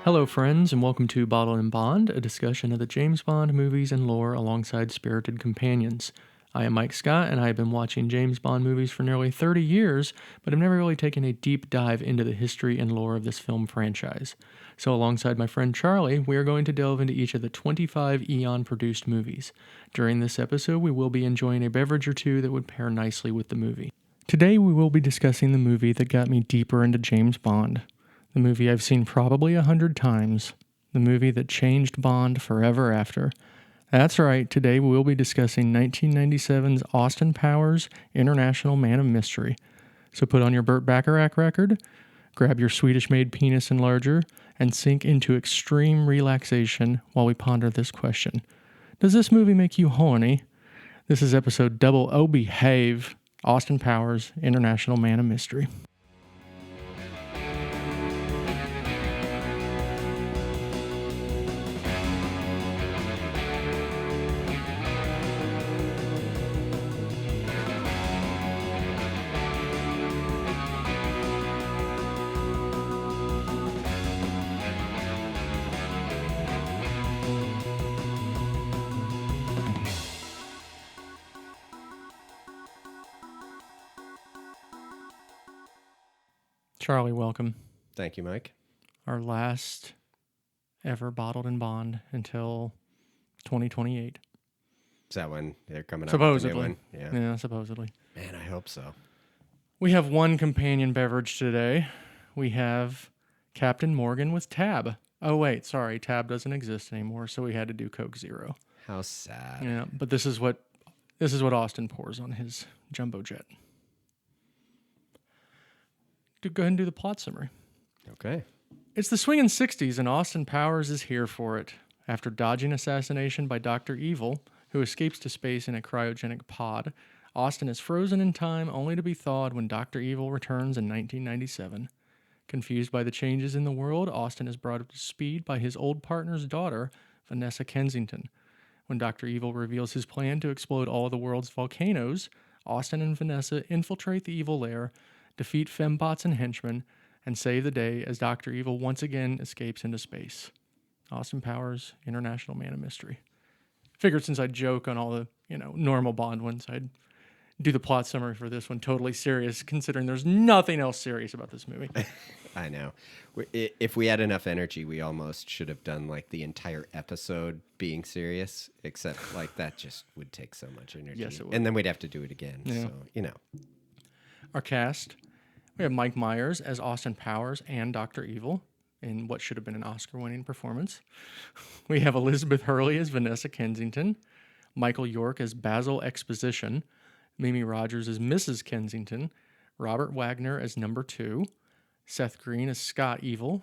Hello, friends, and welcome to Bottle and Bond, a discussion of the James Bond movies and lore alongside spirited companions. I am Mike Scott, and I have been watching James Bond movies for nearly 30 years, but have never really taken a deep dive into the history and lore of this film franchise. So, alongside my friend Charlie, we are going to delve into each of the 25 Eon-produced movies. During this episode, we will be enjoying a beverage or two that would pair nicely with the movie. Today, we will be discussing the movie that got me deeper into James Bond. The movie I've seen probably 100 times. The movie that changed Bond forever after. That's right, today we will be discussing 1997's Austin Powers International Man of Mystery. So put on your Burt Bacharach record, grab your Swedish-made penis enlarger, and sink into extreme relaxation while we ponder this question. Does this movie make you horny? This is episode 00 Behave, Austin Powers International Man of Mystery. Charlie, welcome. Thank you, Mike. Our last ever Bottled and Bond until 2028. Is that when they're coming out Supposedly. with a new one? Yeah, supposedly. Man, I hope so. We have one companion beverage today. We have Captain Morgan with Tab. Oh, wait, sorry. Tab doesn't exist anymore, so we had to do Coke Zero. How sad. Yeah, but this is what Austin pours on his jumbo jet. Go ahead and do the plot summary. Okay. It's the swinging 60s, and Austin Powers is here for it. After dodging assassination by Dr. Evil, who escapes to space in a cryogenic pod, Austin is frozen in time only to be thawed when Dr. Evil returns in 1997. Confused by the changes in the world, Austin is brought up to speed by his old partner's daughter, Vanessa Kensington. When Dr. Evil reveals his plan to explode all the world's volcanoes, Austin and Vanessa infiltrate the evil lair, defeat fembots and henchmen, and save the day as Dr. Evil once again escapes into space. Austin Powers, International Man of Mystery. Figured since I joke on all the, normal Bond ones, I'd do the plot summary for this one totally serious, considering there's nothing else serious about this movie. I know. If we had enough energy, we almost should have done like the entire episode being serious, except like that just would take so much energy. Yes, it would. And then we'd have to do it again. Yeah. So, Our cast, we have Mike Myers as Austin Powers and Dr. Evil in what should have been an Oscar-winning performance. We have Elizabeth Hurley as Vanessa Kensington, Michael York as Basil Exposition, Mimi Rogers as Mrs. Kensington, Robert Wagner as Number 2, Seth Green as Scott Evil,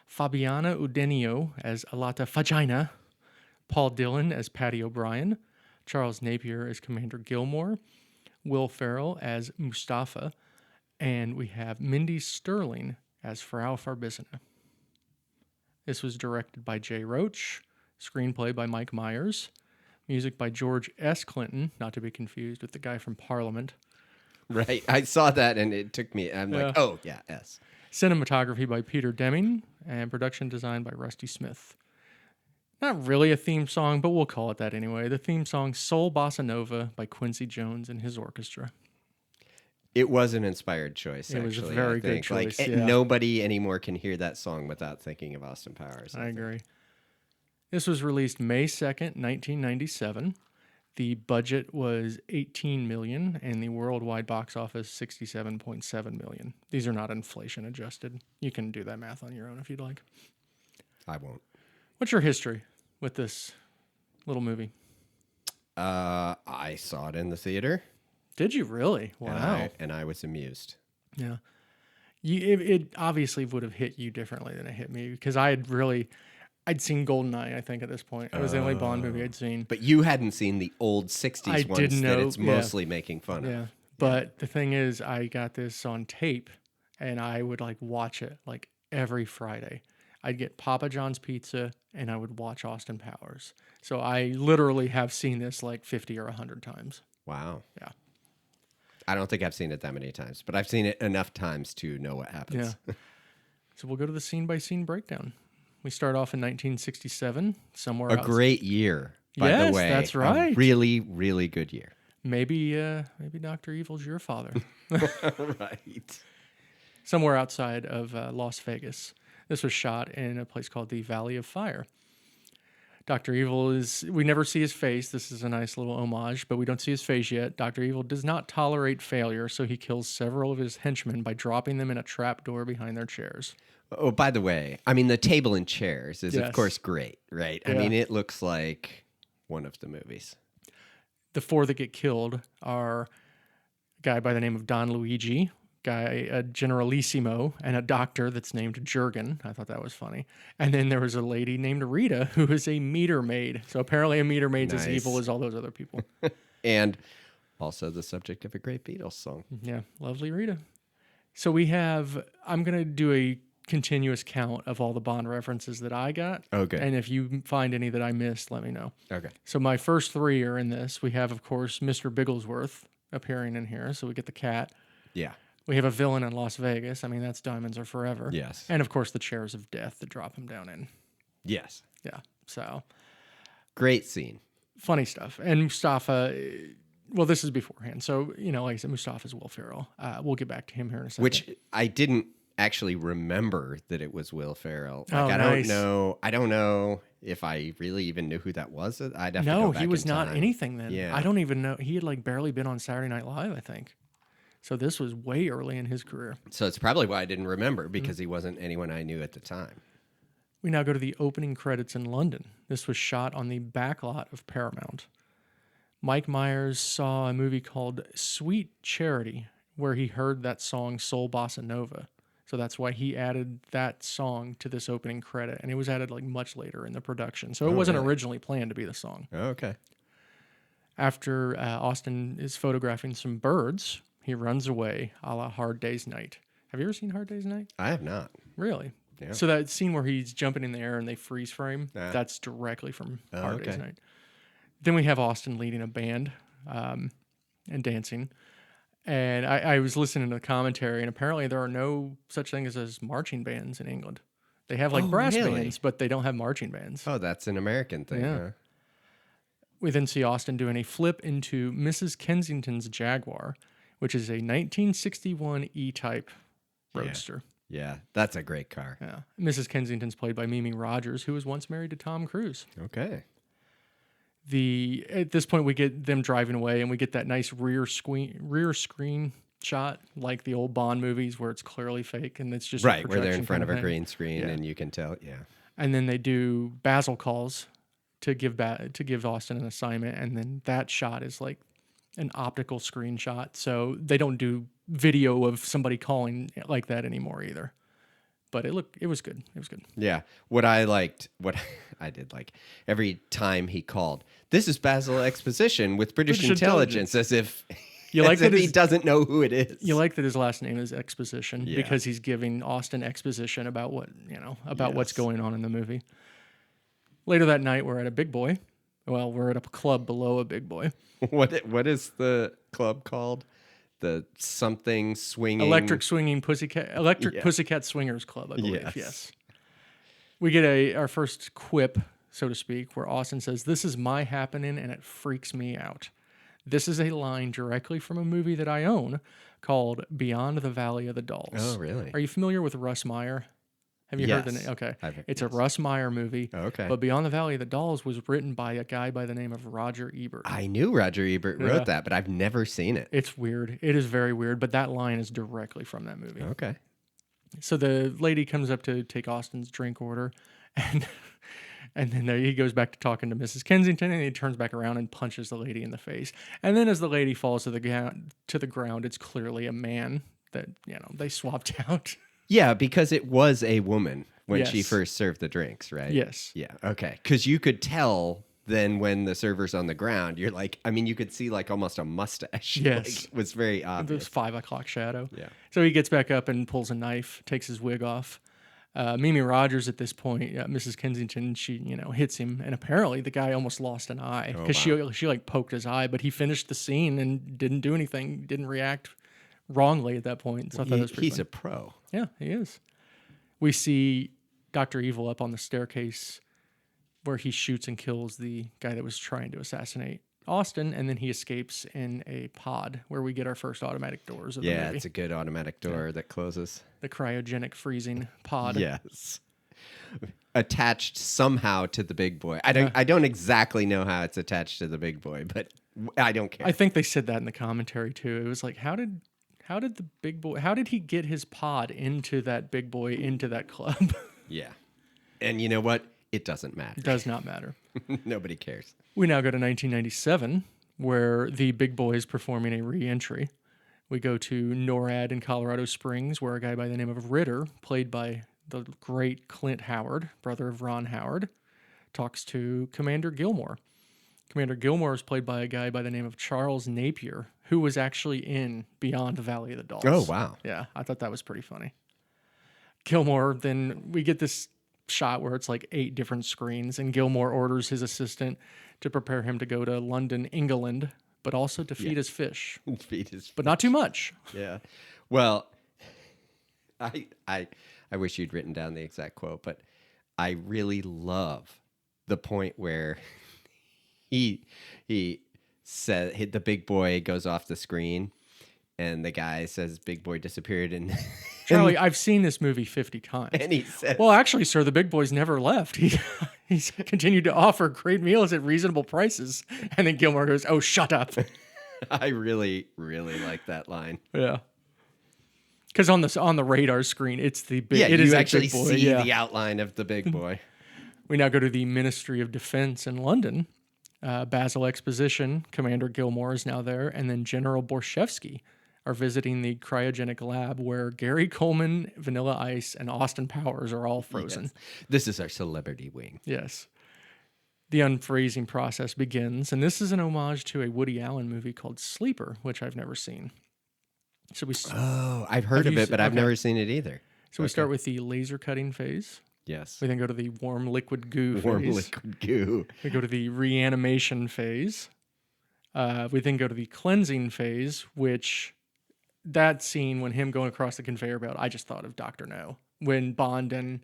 Fabiana Udenio as Alata Fagina, Paul Dillon as Patty O'Brien, Charles Napier as Commander Gilmore, Will Ferrell as Mustafa, and we have Mindy Sterling as Frau Farbissina. This was directed by Jay Roach, screenplay by Mike Myers, music by George S. Clinton, not to be confused with the guy from Parliament. Right. I saw that and it took me, like, oh, yeah, S. Cinematography by Peter Deming, and production design by Rusty Smith. Not really a theme song, but we'll call it that anyway. The theme song, Soul Bossa Nova by Quincy Jones and his orchestra. It was an inspired choice, It actually. was a very good choice, yeah. Nobody anymore can hear that song without thinking of Austin Powers. I agree. This was released May 2nd, 1997. The budget was $18 million, and the worldwide box office $67.7 million. These are not inflation adjusted. You can do that math on your own if you'd like. I won't. What's your history with this little movie? I saw it in the theater. Did you really? Wow. And I was amused. Yeah. It obviously would have hit you differently than it hit me, because I'd seen GoldenEye, I think, at this point. It was the only Bond movie I'd seen. But you hadn't seen the old 60s ones that it's mostly making fun of. Yeah. But the thing is, I got this on tape, and I would watch it every Friday. I'd get Papa John's pizza, and I would watch Austin Powers. So I literally have seen this 50 or 100 times. Wow. Yeah. I don't think I've seen it that many times, but I've seen it enough times to know what happens. Yeah. So we'll go to the scene-by-scene breakdown. We start off in 1967, somewhere A else. great year, by Yes, the way. that's right. A really, really good year. Maybe Dr. Evil's your father. Right. Somewhere outside of Las Vegas. This was shot in a place called the Valley of Fire. Dr. Evil we never see his face. This is a nice little homage, but we don't see his face yet. Dr. Evil does not tolerate failure, so he kills several of his henchmen by dropping them in a trapdoor behind their chairs. Oh, by the way, I mean, the table and chairs is, Yes. of course, great, right? I Yeah. mean, it looks like one of the movies. The 4 that get killed are a guy by the name of Don Luigi, a generalissimo, and a doctor that's named Jurgen. I thought that was funny. And then there was a lady named Rita, who is a meter maid. So apparently a meter maid's as Nice. evil as all those other people. And also the subject of a great Beatles song. Yeah, lovely Rita. So I'm going to do a continuous count of all the Bond references that I got. Okay. And if you find any that I missed, let me know. Okay. So my first 3 are in this. We have, of course, Mr. Bigglesworth appearing in here. So we get the cat. Yeah. We have a villain in Las Vegas. I mean, that's Diamonds Are Forever. Yes. And, of course, the chairs of death that drop him down in. Yes. Yeah. So Great scene. funny stuff. And Mustafa, well, this is beforehand. So, like I said, Mustafa's Will Ferrell. We'll get back to him here in a second. Which I didn't actually remember that it was Will Ferrell. Oh, I nice. don't know if I really even knew who that was. I'd have to go No, back he was in not time. anything then. Yeah. I don't even know. He had barely been on Saturday Night Live, I think. So this was way early in his career. So it's probably why I didn't remember, because he wasn't anyone I knew at the time. We now go to the opening credits in London. This was shot on the backlot of Paramount. Mike Myers saw a movie called Sweet Charity, where he heard that song Soul Bossa Nova. So that's why he added that song to this opening credit. And it was added much later in the production. So it wasn't really? originally planned to be the song. Okay. After Austin is photographing some birds, he runs away a la Hard Day's Night. Have you ever seen Hard Day's Night? I have not. Really? Yeah. So that scene where he's jumping in the air and they freeze frame, Ah. that's directly from Hard Day's okay. Night. Then we have Austin leading a band and dancing. And I was listening to the commentary, and apparently there are no such things as marching bands in England. They have brass really? bands, but they don't have marching bands. Oh, that's an American thing, Yeah. huh? We then see Austin doing a flip into Mrs. Kensington's Jaguar, which is a 1961 E-Type roadster. Yeah, that's a great car. Yeah. Mrs. Kensington's played by Mimi Rogers, who was once married to Tom Cruise. Okay. At this point, we get them driving away, and we get that nice rear screen shot, like the old Bond movies, where it's clearly fake and it's just a Right, where they're in projection front of kind a thing. green screen Yeah. and you can tell, yeah. And then they do Basil calls to give Austin an assignment, and then that shot is an optical screenshot. So they don't do video of somebody calling like that anymore either. But it was good. It was good. Yeah. What I did like, every time he called, this is Basil Exposition with British Intelligence, as if, You like as if that he his- doesn't know who it is. You like that his last name is Exposition Yeah. because he's giving Austin exposition about about what's Yes. going on in the movie. Later that night, we're at a Big Boy. Well, we're at a club below a Big Boy. What is the club called? The something swinging Electric Yeah. Pussycat Swingers Club, I believe. Yes. Yes. We get our first quip, so to speak, where Austin says, "This is my happening and it freaks me out." This is a line directly from a movie that I own called Beyond the Valley of the Dolls. Oh, really? Are you familiar with Russ Meyer? Have you heard the Yes. name? Okay. I've heard- It's a yes. Russ Meyer movie. Okay. But Beyond the Valley of the Dolls was written by a guy by the name of Roger Ebert. I knew Roger Ebert Yeah. wrote that, but I've never seen it. It's weird. It is very weird, but that line is directly from that movie. Okay. So the lady comes up to take Austin's drink order, and then he goes back to talking to Mrs. Kensington, and he turns back around and punches the lady in the face. And then as the lady falls to the ground, it's clearly a man that they swapped out. Yeah, because it was a woman when she Yes. first served the drinks, right? Yes. Yeah. Okay. Because you could tell then when the server's on the ground, you're like, I mean, you could see almost a mustache. Yes. It was very This obvious. 5 o'clock shadow. Yeah. So he gets back up and pulls a knife, takes his wig off. Mimi Rogers at this point, Mrs. Kensington, she hits him, and apparently the guy almost lost an eye because she poked his eye, but he finished the scene and didn't do anything, didn't react wrongly at that point. So I thought that was pretty He's funny. a pro. Yeah, he is. We see Dr. Evil up on the staircase where he shoots and kills the guy that was trying to assassinate Austin, and then he escapes in a pod where we get our first automatic doors of the Yeah, movie. it's a good automatic door that closes. The cryogenic freezing pod. Yes. Attached somehow to the big boy. I don't exactly know how it's attached to the big boy, but I don't care. I think they said that in the commentary too. It was like, how did the big boy, how did he get his pod into that big boy, into that club? Yeah. And you know what? It doesn't matter. Does not matter. Nobody cares. We now go to 1997, where the big boy is performing a re-entry. We go to NORAD in Colorado Springs, where a guy by the name of Ritter, played by the great Clint Howard, brother of Ron Howard, talks to Commander Gilmore. Commander Gilmore is played by a guy by the name of Charles Napier, who was actually in Beyond the Valley of the Dolls. Oh, wow. Yeah, I thought that was pretty funny. Gilmore, then we get this shot where it's like 8 different screens, and Gilmore orders his assistant to prepare him to go to London, England, but also to feed his fish. Feed his But not too much. Yeah. Well, I wish you'd written down the exact quote, but I really love the point where he said the big boy goes off the screen and the guy says big boy disappeared and Charlie, I've seen this movie 50 times. and he says, Well, actually, sir, the big boy's never left. He's continued to offer great meals at reasonable prices. And then Gilmore goes, "Oh, shut up." I really, really like that line. Yeah. Because on the radar screen, it's the big. Yeah, it you is a actually big boy. see Yeah. the outline of the big boy. We now go to the Ministry of Defense in London. Basil Exposition, Commander Gilmore is now there, and then General Borshevsky are visiting the cryogenic lab where Gary Coleman, Vanilla Ice, and Austin Powers are all frozen. Yes. This is our celebrity wing. Yes. The unfreezing process begins, and this is an homage to a Woody Allen movie called Sleeper, which I've never seen. So I've heard of it, but I've okay. never seen it either. So we start with the laser cutting phase. Yes. We then go to the warm liquid goo Warm phase. liquid goo. We go to the reanimation phase. We then go to the cleansing phase, which that scene when him going across the conveyor belt, I just thought of Dr. No. When Bond and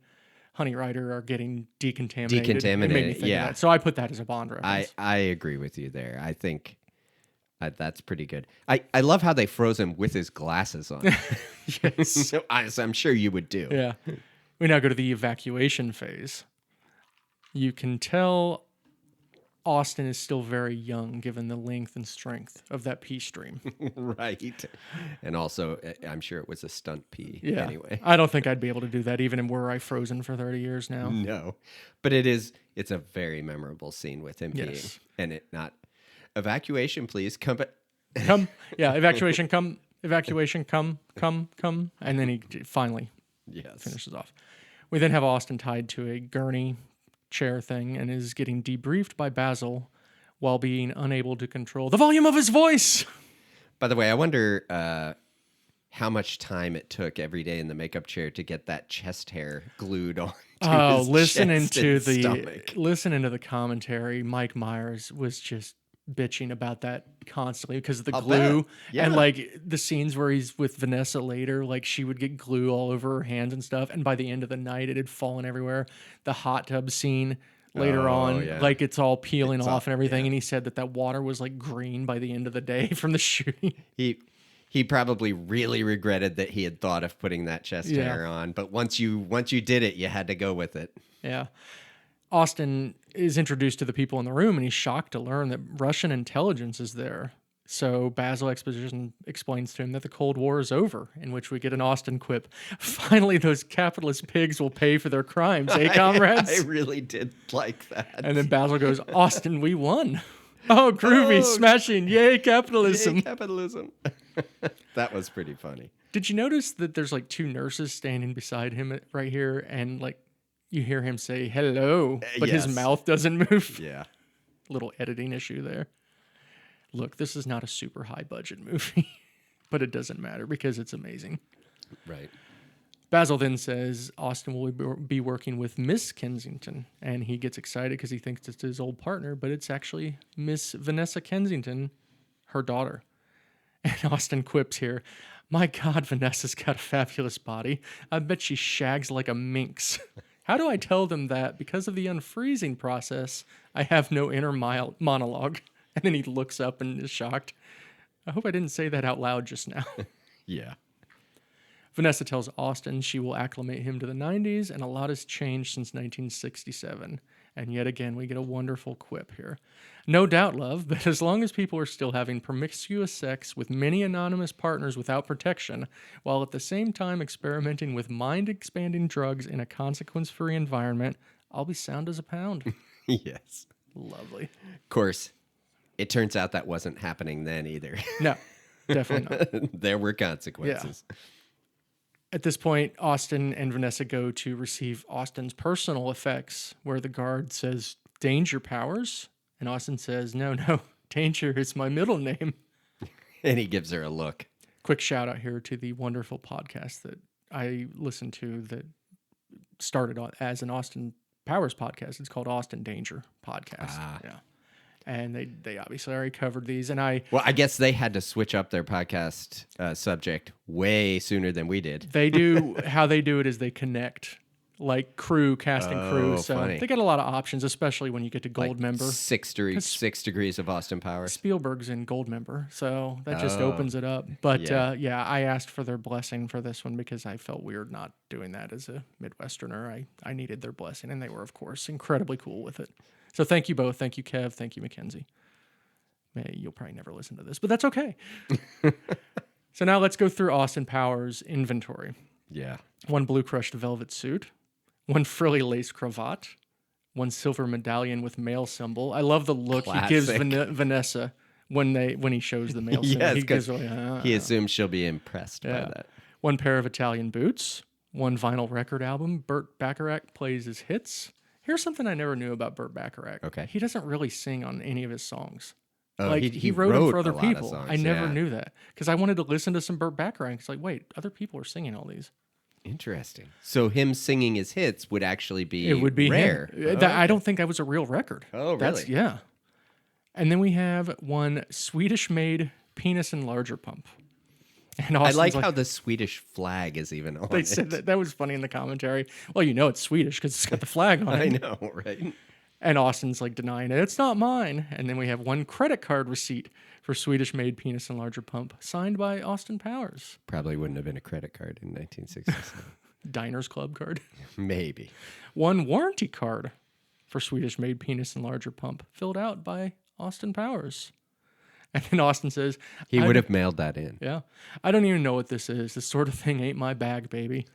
Honey Rider are getting decontaminated. It made me think of yeah. that. So I put that as a Bond reference. I agree with you there. I think that's pretty good. I love how they froze him with his glasses on. Yes. As I'm sure you would do. Yeah. We now go to the evacuation phase. You can tell Austin is still very young given the length and strength of that pee stream. Right. And also, I'm sure it was a stunt pee Yeah. anyway. I don't think I'd be able to do that even were I frozen for 30 years now. No. But it's a very memorable scene with him peeing. Yes. And it not, evacuation, please. Come back. Come. Yeah, evacuation, come. Evacuation, come. And then he finally Yes. finishes off. We then have Austin tied to a gurney chair thing and is getting debriefed by Basil while being unable to control the volume of his voice. By the way, I wonder how much time it took every day in the makeup chair to get that chest hair glued on. Listening to stomach. listening to the commentary, Mike Myers was just bitching about that constantly because of the I'll glue bet. Yeah. and like the scenes where he's with Vanessa later, like she would get glue all over her hands and stuff, and by the end of the night it had fallen everywhere. The hot tub scene later on, yeah. like it's all peeling It's off off, and everything, yeah. and he said that water was like green by the end of the day from the shooting. He probably really regretted that he had thought of putting that chest Yeah. hair on, but once you did it, you had to go with it. Yeah. Austin is introduced to the people in the room, and he's shocked to learn that Russian intelligence is there. So Basil Exposition explains to him that the Cold War is over, in which we get an Austin quip. Finally, those capitalist pigs will pay for their crimes, eh, comrades? I really did like that. And then Basil goes, Austin, we won. Oh, groovy, Oh, smashing, yay, capitalism. Yay, capitalism. That was pretty funny. Did you notice that there's like 2 nurses standing beside him right here, and like you hear him say hello, but his Yes. mouth doesn't move? Yeah. Little editing issue there. Look, this is not a super high budget movie, but it doesn't matter because it's amazing. Right. Basil then says Austin will be working with Miss Kensington, and he gets excited because he thinks it's his old partner, but it's actually Miss Vanessa Kensington, her daughter. And Austin quips here, "My God, Vanessa's got a fabulous body. I bet she shags like a minx." How do I tell them that because of the unfreezing process, I have no inner monologue? And then he looks up and is shocked. I hope I didn't say that out loud just now. Yeah. Vanessa tells Austin she will acclimate him to the 90s, and a lot has changed since 1967. And yet again, we get a wonderful quip here. No doubt, love, but as long as people are still having promiscuous sex with many anonymous partners without protection, while at the same time experimenting with mind-expanding drugs in a consequence-free environment, I'll be sound as a pound. Yes. Lovely. Of course, it turns out that wasn't happening then either. No, definitely not. There were consequences. Yeah. At this point, Austin and Vanessa go to receive Austin's personal effects, where the guard says, "Danger Powers?" And Austin says, no, Danger is my middle name. And he gives her a look. Quick shout out here to the wonderful podcast that I listened to that started as an Austin Powers podcast. It's called Austin Danger Podcast. Yeah. And they obviously already covered these. And I guess they had to switch up their podcast subject way sooner than we did. They do. How they do it is they connect, like cast and crew. So funny. they get a lot of options, especially when you get to Gold Member. 6 degrees of Austin Powers. Spielberg's in Gold Member, so that just opens it up. But Yeah. I asked for their blessing for this one because I felt weird not doing that as a Midwesterner. I needed their blessing, and they were, of course, incredibly cool with it. So thank you both. Thank you, Kev. Thank you, Mackenzie. You'll probably never listen to this, but that's okay. So now let's go through Austin Powers' inventory. Yeah. 1 blue crushed velvet suit, 1 frilly lace cravat, 1 silver medallion with male symbol. I love the look he gives Vanessa when he shows the male symbol. Yes, He gives he assumes she'll be impressed by that. 1 pair of Italian boots, 1 vinyl record album. Burt Bacharach plays his hits. Here's something I never knew about Burt Bacharach. Okay. He doesn't really sing on any of his songs. Oh, like he wrote them for other people. Songs, I never knew that because I wanted to listen to some Burt Bacharach. It's like, wait, other people are singing all these. Interesting. So him singing his hits would actually be rare. I don't think that was a real record. Oh, really? Yeah. And then we have 1 Swedish-made penis enlarger pump. And I like how the Swedish flag is even on it. Said that was funny in the commentary. Well, it's Swedish because it's got the flag on it. I know, right? And Austin's like denying it. It's not mine. And then we have 1 credit card receipt for Swedish-made penis enlarger pump, signed by Austin Powers. Probably wouldn't have been a credit card in 1967. Diners Club card. Maybe. 1 warranty card for Swedish-made penis enlarger pump, filled out by Austin Powers. And then Austin says... He would have mailed that in. Yeah. I don't even know what this is. This sort of thing ain't my bag, baby.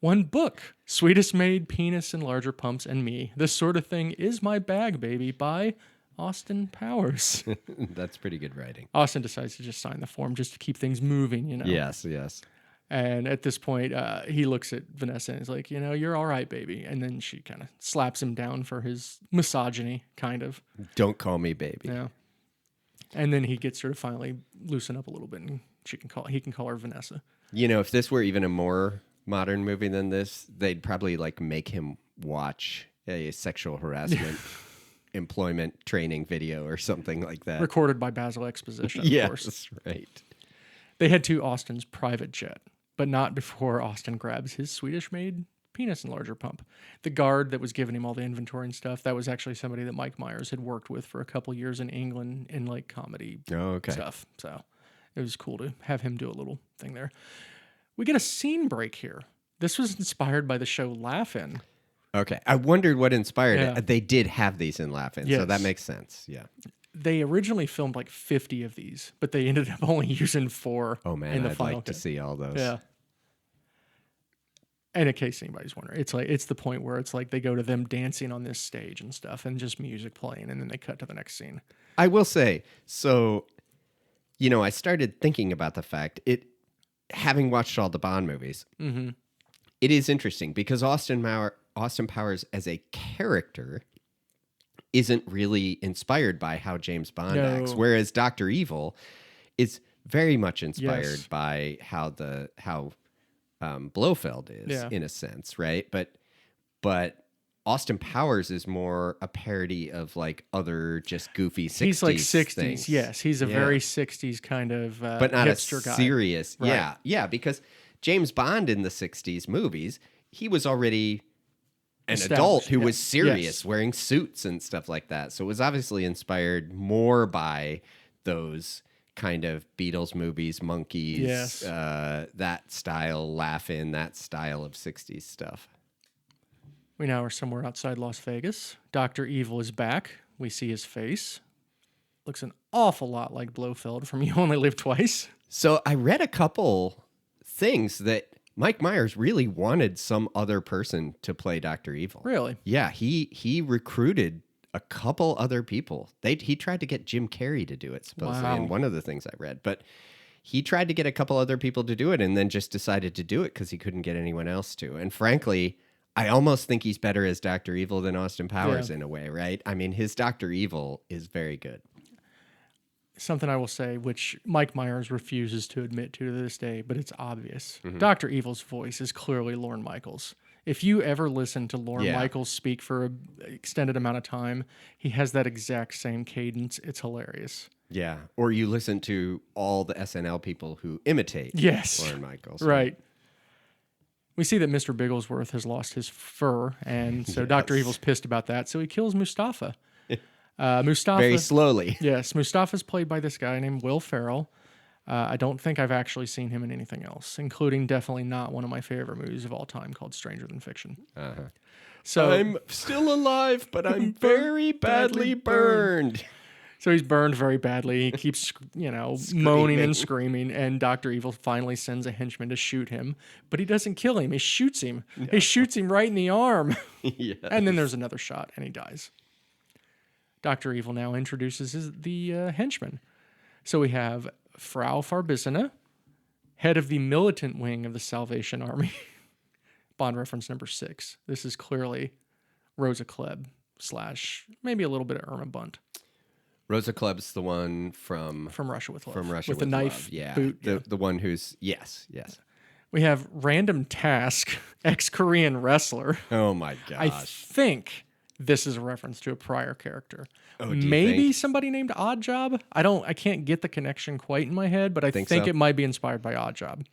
1 book, Swedish-made penis enlarger pumps and me. This sort of thing is my bag, baby, by Austin Powers. That's pretty good writing. Austin decides to just sign the form just to keep things moving, Yes. And at this point, he looks at Vanessa and is like, you're all right, baby. And then she kind of slaps him down for his misogyny, kind of. Don't call me baby. Yeah. And then he gets her to finally loosen up a little bit, and he can call her Vanessa. If this were even a more modern movie than this, they'd probably make him watch a sexual harassment employment training video or something like that. Recorded by Basil Exposition, of course. Yes, right. They head to Austin's private jet, but not before Austin grabs his Swedish-made penis enlarger pump. The guard that was giving him all the inventory and stuff, that was actually somebody that Mike Myers had worked with for a couple years in England in comedy stuff. So it was cool to have him do a little thing there. We get a scene break here. This was inspired by the show Laugh-In. Okay. I wondered what inspired it. They did have these in Laugh-In, so that makes sense. Yeah. They originally filmed 50 of these, but they ended up only using 4 in the final cut. To see all those. Yeah. And in case anybody's wondering, it's the point where it's they go to them dancing on this stage and stuff and just music playing, and then they cut to the next scene. I will say, so, I started thinking about the fact, having watched all the Bond movies, it is interesting because Austin Powers as a character isn't really inspired by how James Bond acts, whereas Dr. Evil is very much inspired by how Blofeld is in a sense, right? But Austin Powers is more a parody of other just goofy 60s He's 60s, things. yes. He's a very 60s kind of but not hipster a serious, guy. Right. Yeah, because James Bond in the 60s movies, he was already an adult who Yeah. was serious, Yes. wearing suits and stuff like that. So it was obviously inspired more by those kind of Beatles movies, Monkeys, Yes. that style, Laugh-In, that style of 60s stuff. We now are somewhere outside Las Vegas. Dr. Evil is back. We see his face. Looks an awful lot like Blofeld from You Only Live Twice. So I read a couple things that Mike Myers really wanted some other person to play Dr. Evil. Really? Yeah, he recruited a couple other people. He tried to get Jim Carrey to do it, supposedly, in one of the things I read. But he tried to get a couple other people to do it and then just decided to do it because he couldn't get anyone else to. And frankly, I almost think he's better as Dr. Evil than Austin Powers in a way, right? I mean, his Dr. Evil is very good. Something I will say, which Mike Myers refuses to admit to this day, but it's obvious. Dr. Evil's voice is clearly Lorne Michaels. If you ever listen to Lorne Michaels speak for an extended amount of time, he has that exact same cadence. It's hilarious. Yeah. Or you listen to all the SNL people who imitate Lorne Michaels. Right. We see that Mr. Bigglesworth has lost his fur, and so Dr. Evil's pissed about that, so he kills Mustafa. Mustafa, very slowly. Yes, Mustafa's played by this guy named Will Ferrell. I don't think I've actually seen him in anything else, including definitely not one of my favorite movies of all time called Stranger Than Fiction. So I'm still alive, but I'm very badly burned. So he's burned very badly. He keeps, moaning and screaming, and Dr. Evil finally sends a henchman to shoot him, but he doesn't kill him. He shoots him. No. He shoots him right in the arm. Yes. And then there's another shot, and he dies. Dr. Evil now introduces the henchman. So we have Frau Farbissina, head of the militant wing of the Salvation Army. Bond reference number 6. This is clearly Rosa Klebb / maybe a little bit of Irma Bunt. Rosa Klebb's the one from Russia with Love. From Russia with the knife Love. Yeah. boot. The one who's yes. We have Random Task, ex-Korean wrestler. Oh my gosh. I think this is a reference to a prior character. Oh, do you maybe think? Somebody named Odd Job. I can't get the connection quite in my head, but I think so? it might be inspired by Odd Job.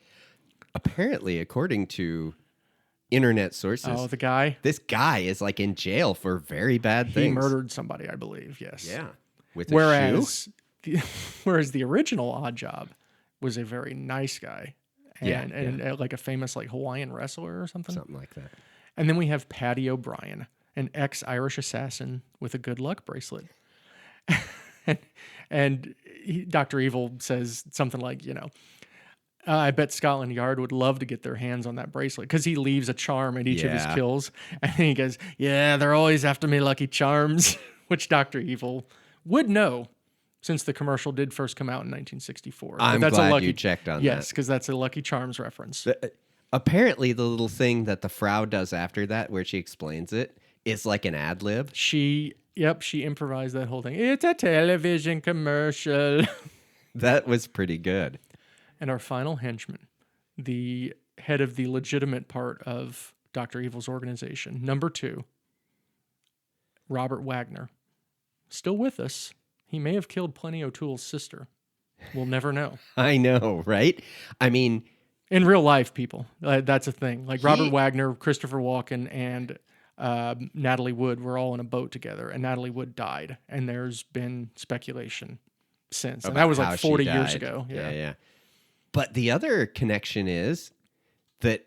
Apparently, according to internet sources, the guy? This guy is like in jail for very bad things. He murdered somebody, I believe, yes. Yeah. With a shoe? Whereas the original Odd Job was a very nice guy. And like a famous Hawaiian wrestler or something. Something like that. And then we have Patty O'Brien, an ex-Irish assassin with a good luck bracelet. and Dr. Evil says something like, I bet Scotland Yard would love to get their hands on that bracelet because he leaves a charm at each of his kills. And then he goes, yeah, they're always after me lucky charms, which Dr. Evil would know since the commercial did first come out in 1964. I'm glad you checked on that. Yes, because that's a Lucky Charms reference. Apparently, the little thing that the Frau does after that, where she explains it, is like an ad lib. She improvised that whole thing. It's a television commercial. That was pretty good. And our final henchman, the head of the legitimate part of Dr. Evil's organization, number 2, Robert Wagner. Still with us. He may have killed Plenty O'Toole's sister. We'll never know. I know, right? I mean, in real life, people, that's a thing. Robert Wagner, Christopher Walken, and Natalie Wood were all in a boat together, and Natalie Wood died. And there's been speculation since. And that was 40 years ago. Yeah. But the other connection is that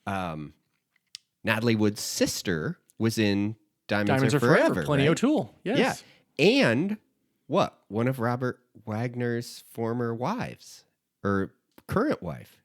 Natalie Wood's sister was in Diamonds Are Forever. Plenty right? O'Toole. Yes. Yeah. And what? One of Robert Wagner's former wives or current wife.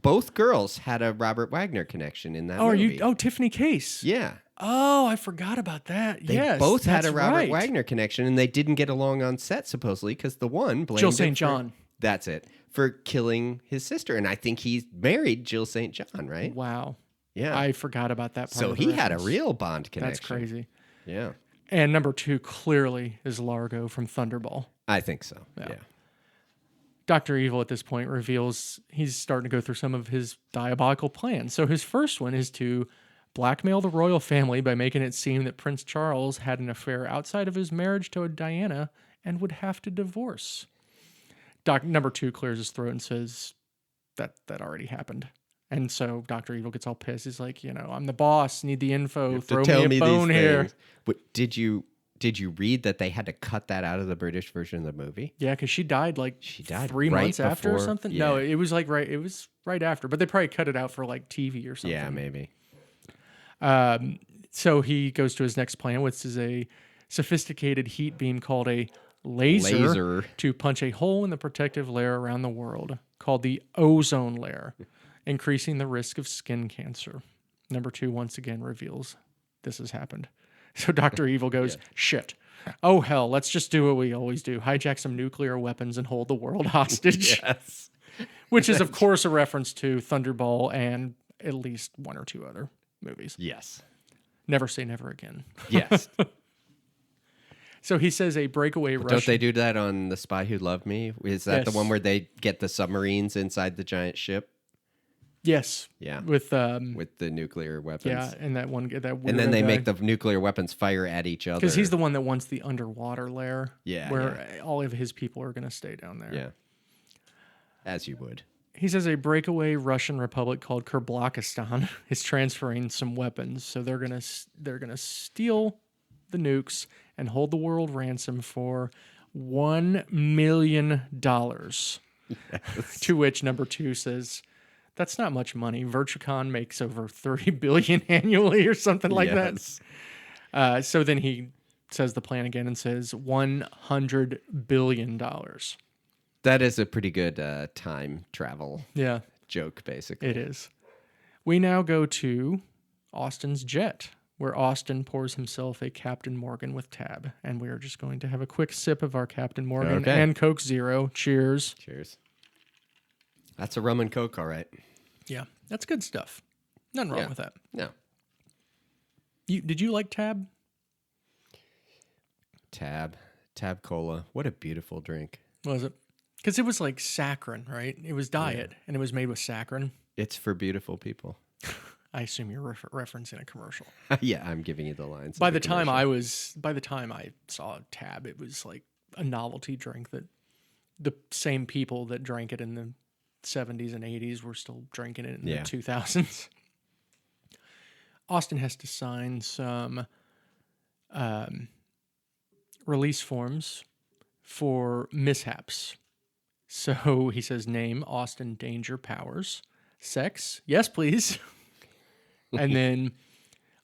Both girls had a Robert Wagner connection in that movie. Tiffany Case. Yeah. Oh, I forgot about that. They both had a Robert Wagner connection, and they didn't get along on set, supposedly, because the one blamed Jill St. John. That's it. For killing his sister. And I think he married Jill St. John, right? Wow. Yeah. I forgot about that part. So he had a real Bond connection. That's crazy. Yeah. And number 2 clearly is Largo from Thunderball. I think so. Yeah. Dr. Evil at this point reveals he's starting to go through some of his diabolical plans. So his first one is to blackmail the royal family by making it seem that Prince Charles had an affair outside of his marriage to Diana and would have to divorce. Number 2 clears his throat and says that already happened. And so Dr. Evil gets all pissed. He's like, I'm the boss, need the info, To throw tell me a me bone these here. things. But did you read that they had to cut that out of the British version of the movie? Yeah, because she died like died 3 right months after or before- something. yeah. No, it was like it was right after, but they probably cut it out for like TV or something. Yeah, maybe. So he goes to his next plan, which is a sophisticated heat beam called a laser, to punch a hole in the protective layer around the world called the ozone layer, increasing the risk of skin cancer. Number 2 once again reveals this has happened. So Dr. Evil goes, shit. Oh, hell, let's just do what we always do. Hijack some nuclear weapons and hold the world hostage. Yes. Which is, of course, a reference to Thunderball and at least 1 or 2 other movies. Yes. Never say never again. Yes. So he says a breakaway Russian... Don't they do that on The Spy Who Loved Me? Is that the Yes. one where they get the submarines inside the giant ship? Yes. Yeah. With the nuclear weapons. yeah, and that one that And then they make the nuclear weapons fire at each other. because he's the one that wants the underwater layer. Yeah, where all of his people are going to stay down there. Yeah. As you would. He says a breakaway Russian republic called Kyrgyzstan is transferring some weapons, so they're gonna steal the nukes and hold the world ransom for $1 million. Yes. To which number 2 says, "That's not much money. Virtucon makes over 30 billion annually, or something like Yes. that." So then he says the plan again and says $100 billion. That is a pretty good time travel Yeah, joke, basically. it is. We now go to Austin's jet, where Austin pours himself a Captain Morgan with Tab, and we are just going to have a quick sip of our Captain Morgan Okay. and Coke Zero. Cheers. Cheers. That's a rum and Coke, all right. Yeah, that's good stuff. Nothing wrong with that. No. Did you like Tab? Tab Cola. What a beautiful drink. Was it? Because it was like saccharin, right? It was diet, and it was made with saccharin. It's for beautiful people. I assume you're referencing a commercial. Yeah, I'm giving you the lines. By of the time commercial. I saw Tab, it was like a novelty drink that the same people that drank it in the 70s and 80s were still drinking it in the 2000s. Austin has to sign some release forms for mishaps. So he says, name Austin Danger Powers. Sex? Yes, please. And then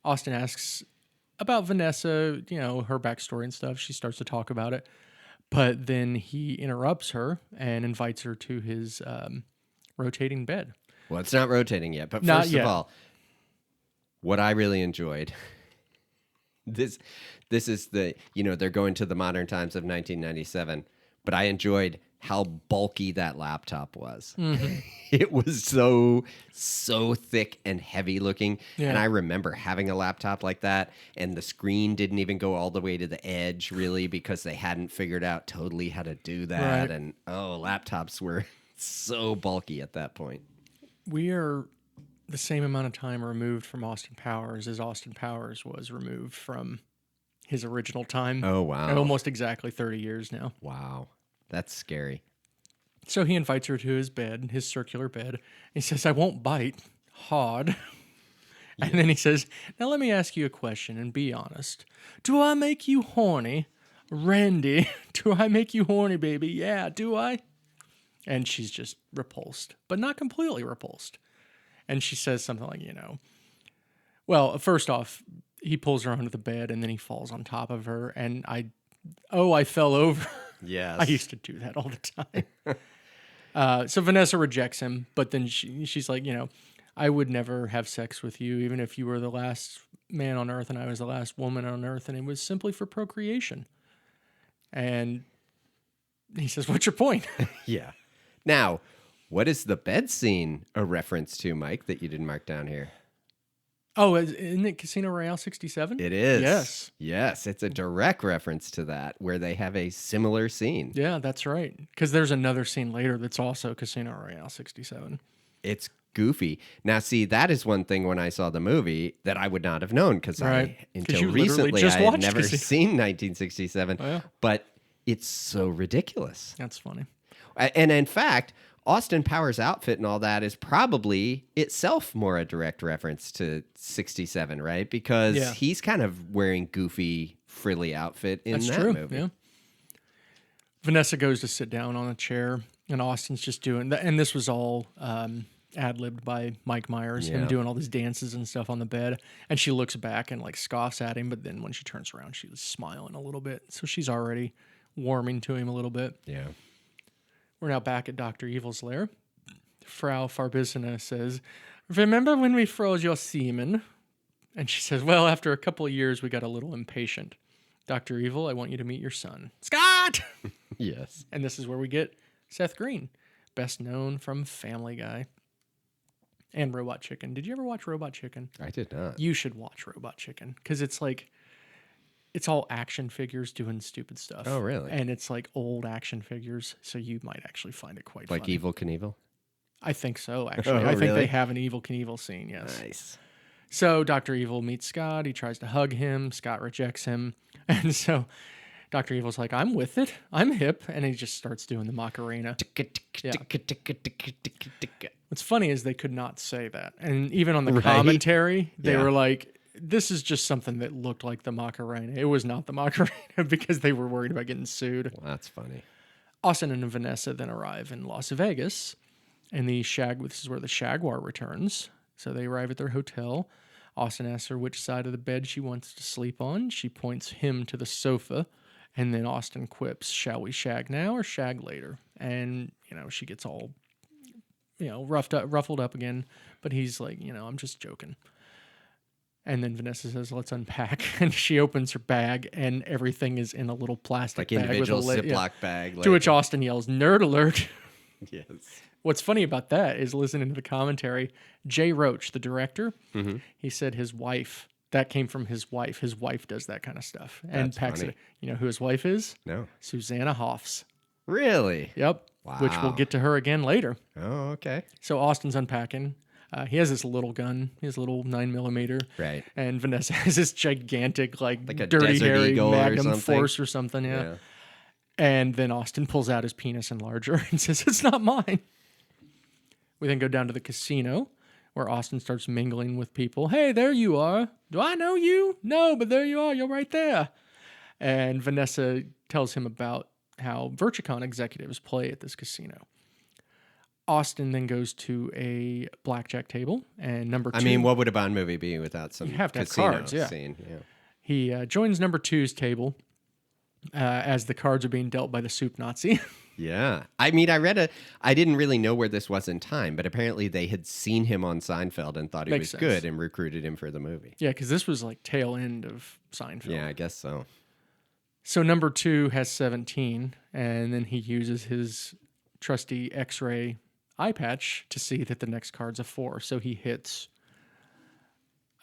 Austin asks about Vanessa, her backstory and stuff. She starts to talk about it. But then he interrupts her and invites her to his rotating bed. Well, it's not rotating yet, but Not first yet. of all, what I really enjoyed, this is they're going to the modern times of 1997, but I enjoyed how bulky that laptop was. Mm-hmm. It was so thick and heavy looking. Yeah. And I remember having a laptop like that, and the screen didn't even go all the way to the edge, really, because they hadn't figured out totally how to do that. Right. And laptops were so bulky at that point. We are the same amount of time removed from Austin Powers as Austin Powers was removed from his original time. Oh, wow. Almost exactly 30 years now. Wow. That's scary. So he invites her to his bed, his circular bed. He says, I won't bite. Hard. And then he says, now let me ask you a question and be honest. Do I make you horny? Randy, do I make you horny, baby? Yeah, do I? And she's just repulsed, but not completely repulsed. And she says something like, well, first off, he pulls her onto the bed and then he falls on top of her. And I fell over. Yes. I used to do that all the time. So Vanessa rejects him, but then she's like, I would never have sex with you, even if you were the last man on earth and I was the last woman on earth, and it was simply for procreation. And he says, what's your point? Yeah. Now, what is the bed scene a reference to, Mike, that you didn't mark down here? Oh, isn't it Casino Royale 67? It is. Yes. Yes, it's a direct reference to that, where they have a similar scene. Yeah, that's right. Because there's another scene later that's also Casino Royale 67. It's goofy. Now, see, that is one thing when I saw the movie that I would not have known, because Right. 'Cause until you literally recently just I had watched never Casino. seen 1967. Oh, yeah. But it's so ridiculous. That's funny. And in fact, Austin Powers' outfit and all that is probably itself more a direct reference to 67, right? Because he's kind of wearing goofy, frilly outfit in that movie. Yeah. Vanessa goes to sit down on a chair, and Austin's just doing that. And this was all ad-libbed by Mike Myers, him doing all these dances and stuff on the bed. And she looks back and like scoffs at him, but then when she turns around, she was smiling a little bit. So she's already warming to him a little bit. Yeah. We're now back at Dr. Evil's lair. Frau Farbissina says, "Remember when we froze your semen?" And she says, "Well, after a couple of years, we got a little impatient. Dr. Evil, I want you to meet your son, Scott!" Yes. And this is where we get Seth Green, best known from Family Guy and Robot Chicken. Did you ever watch Robot Chicken? I did not. You should watch Robot Chicken because it's like, it's all action figures doing stupid stuff. Oh, really? And it's like old action figures, so you might actually find it quite like funny. Evil Knievel? I think so, actually. Oh, I think really? they have an Evil Knievel scene, yes. Nice. So Dr. Evil meets Scott. He tries to hug him. Scott rejects him. And so Dr. Evil's like, "I'm with it. I'm hip." And he just starts doing the Macarena. Yeah. What's funny is they could not say that. And even on the commentary, they were like, this is just something that looked like the Macarena. It was not the Macarena because they were worried about getting sued. Well, that's funny. Austin and Vanessa then arrive in Las Vegas. And this is where the Jaguar returns. So they arrive at their hotel. Austin asks her which side of the bed she wants to sleep on. She points him to the sofa. And then Austin quips, "Shall we shag now or shag later?" And, she gets all, ruffled up again. But he's like, "I'm just joking." And then Vanessa says, "Let's unpack." And she opens her bag, and everything is in a little plastic bag. Individual with a Ziploc bag. To which Austin yells, "Nerd alert." Yes. What's funny about that is listening to the commentary, Jay Roach, the director, he said his wife, that came from his wife. His wife does that kind of stuff. And That's packs funny. it. You know who his wife is? No. Susanna Hoffs. Really? Yep. Wow. Which we'll get to her again later. Oh, okay. So Austin's unpacking. He has this little gun, his little 9mm. Right. And Vanessa has this gigantic, like a dirty, Desert hairy Eagle or Magnum something. Force or something. Yeah. And then Austin pulls out his penis enlarger and says, "It's not mine." We then go down to the casino where Austin starts mingling with people. "Hey, there you are. Do I know you? No, but there you are. You're right there." And Vanessa tells him about how Virtucon executives play at this casino. Austin then goes to a blackjack table, and number 2... I mean, what would a Bond movie be without some have to have casino cards, yeah. scene? Yeah. He joins number 2's table as the cards are being dealt by the soup Nazi. Yeah. I mean, I didn't really know where this was in time, but apparently they had seen him on Seinfeld and thought he was good and recruited him for the movie. Yeah, because this was like tail end of Seinfeld. Yeah, I guess so. So number 2 has 17, and then he uses his trusty X-ray eye patch to see that the next card's a 4. So he hits.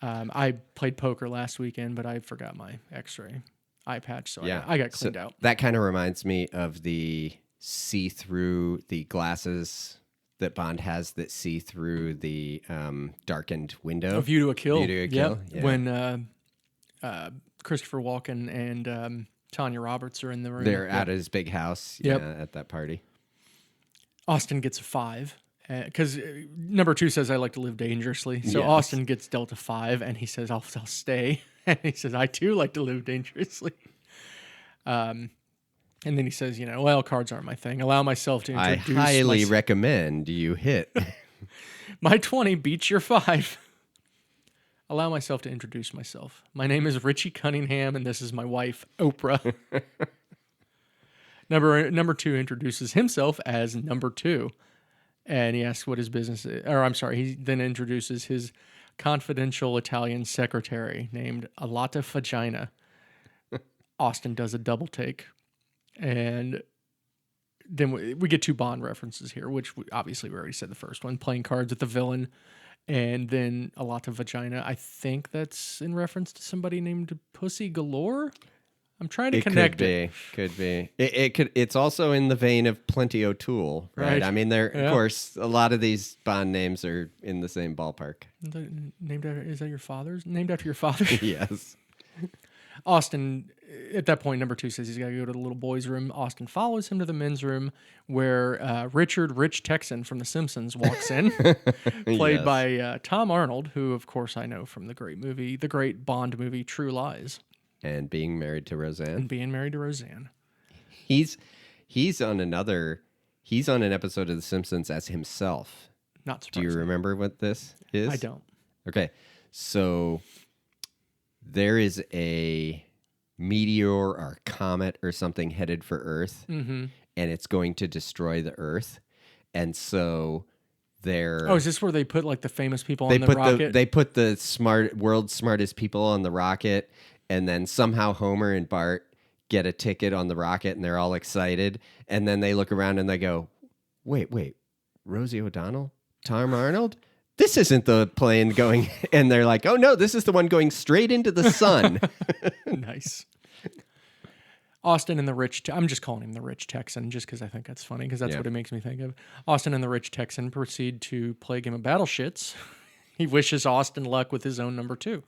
I played poker last weekend, but I forgot my X-ray eye patch, so I got cleaned out. That kind of reminds me of the see-through the glasses that Bond has that see through the darkened window. A View to a Kill. View to a Kill. Yep. Yeah. When Christopher Walken and Tanya Roberts are in the room. They're out at his big house at that party. Austin gets a 5 because number 2 says, "I like to live dangerously." So Yes. Austin gets dealt a 5, and he says, I'll stay. And he says, "I too like to live dangerously." And then he says, "Well, cards aren't my thing. Allow myself to introduce I highly recommend you hit. My 20 beats your 5. Allow myself to introduce myself. My name is Richie Cunningham, and this is my wife, Oprah." Number 2 introduces himself as number 2. And he asks what his business is. Or, I'm sorry, he then introduces his confidential Italian secretary named Alata Vagina. Austin does a double take. And then we get 2 Bond references here, which obviously we already said the first one, playing cards with the villain. And then Alata Vagina, I think that's in reference to somebody named Pussy Galore. I'm trying to connect it. Could be. It could. It's also in the vein of Plenty O'Toole, right? I mean, of course, a lot of these Bond names are in the same ballpark. Is that your father's? Named after your father? Yes. Austin at that point, number 2 says he's got to go to the little boy's room. Austin follows him to the men's room where Richard Rich Texan from The Simpsons walks in, played Yes. by Tom Arnold, who, of course, I know from the great Bond movie, True Lies, And being married to Roseanne. and being married to Roseanne. He's on an episode of The Simpsons as himself. Not Do surprising. you remember what this is? I don't. Okay. So there is a meteor or comet or something headed for Earth, Mm-hmm. and it's going to destroy the Earth. And so they're Oh, is this where they put like the famous people on the rocket? they put the world's smartest people on the rocket, and then somehow Homer and Bart get a ticket on the rocket, and they're all excited. And then they look around and they go, "Wait, Rosie O'Donnell, Tom Arnold? This isn't the plane going." And they're like, "Oh no, this is the one going straight into the sun." Nice. Austin and the rich, I'm just calling him the rich Texan just because I think that's funny because that's Yeah. what it makes me think of. Austin and the rich Texan proceed to play a game of battle shits. He wishes Austin luck with his own number 2.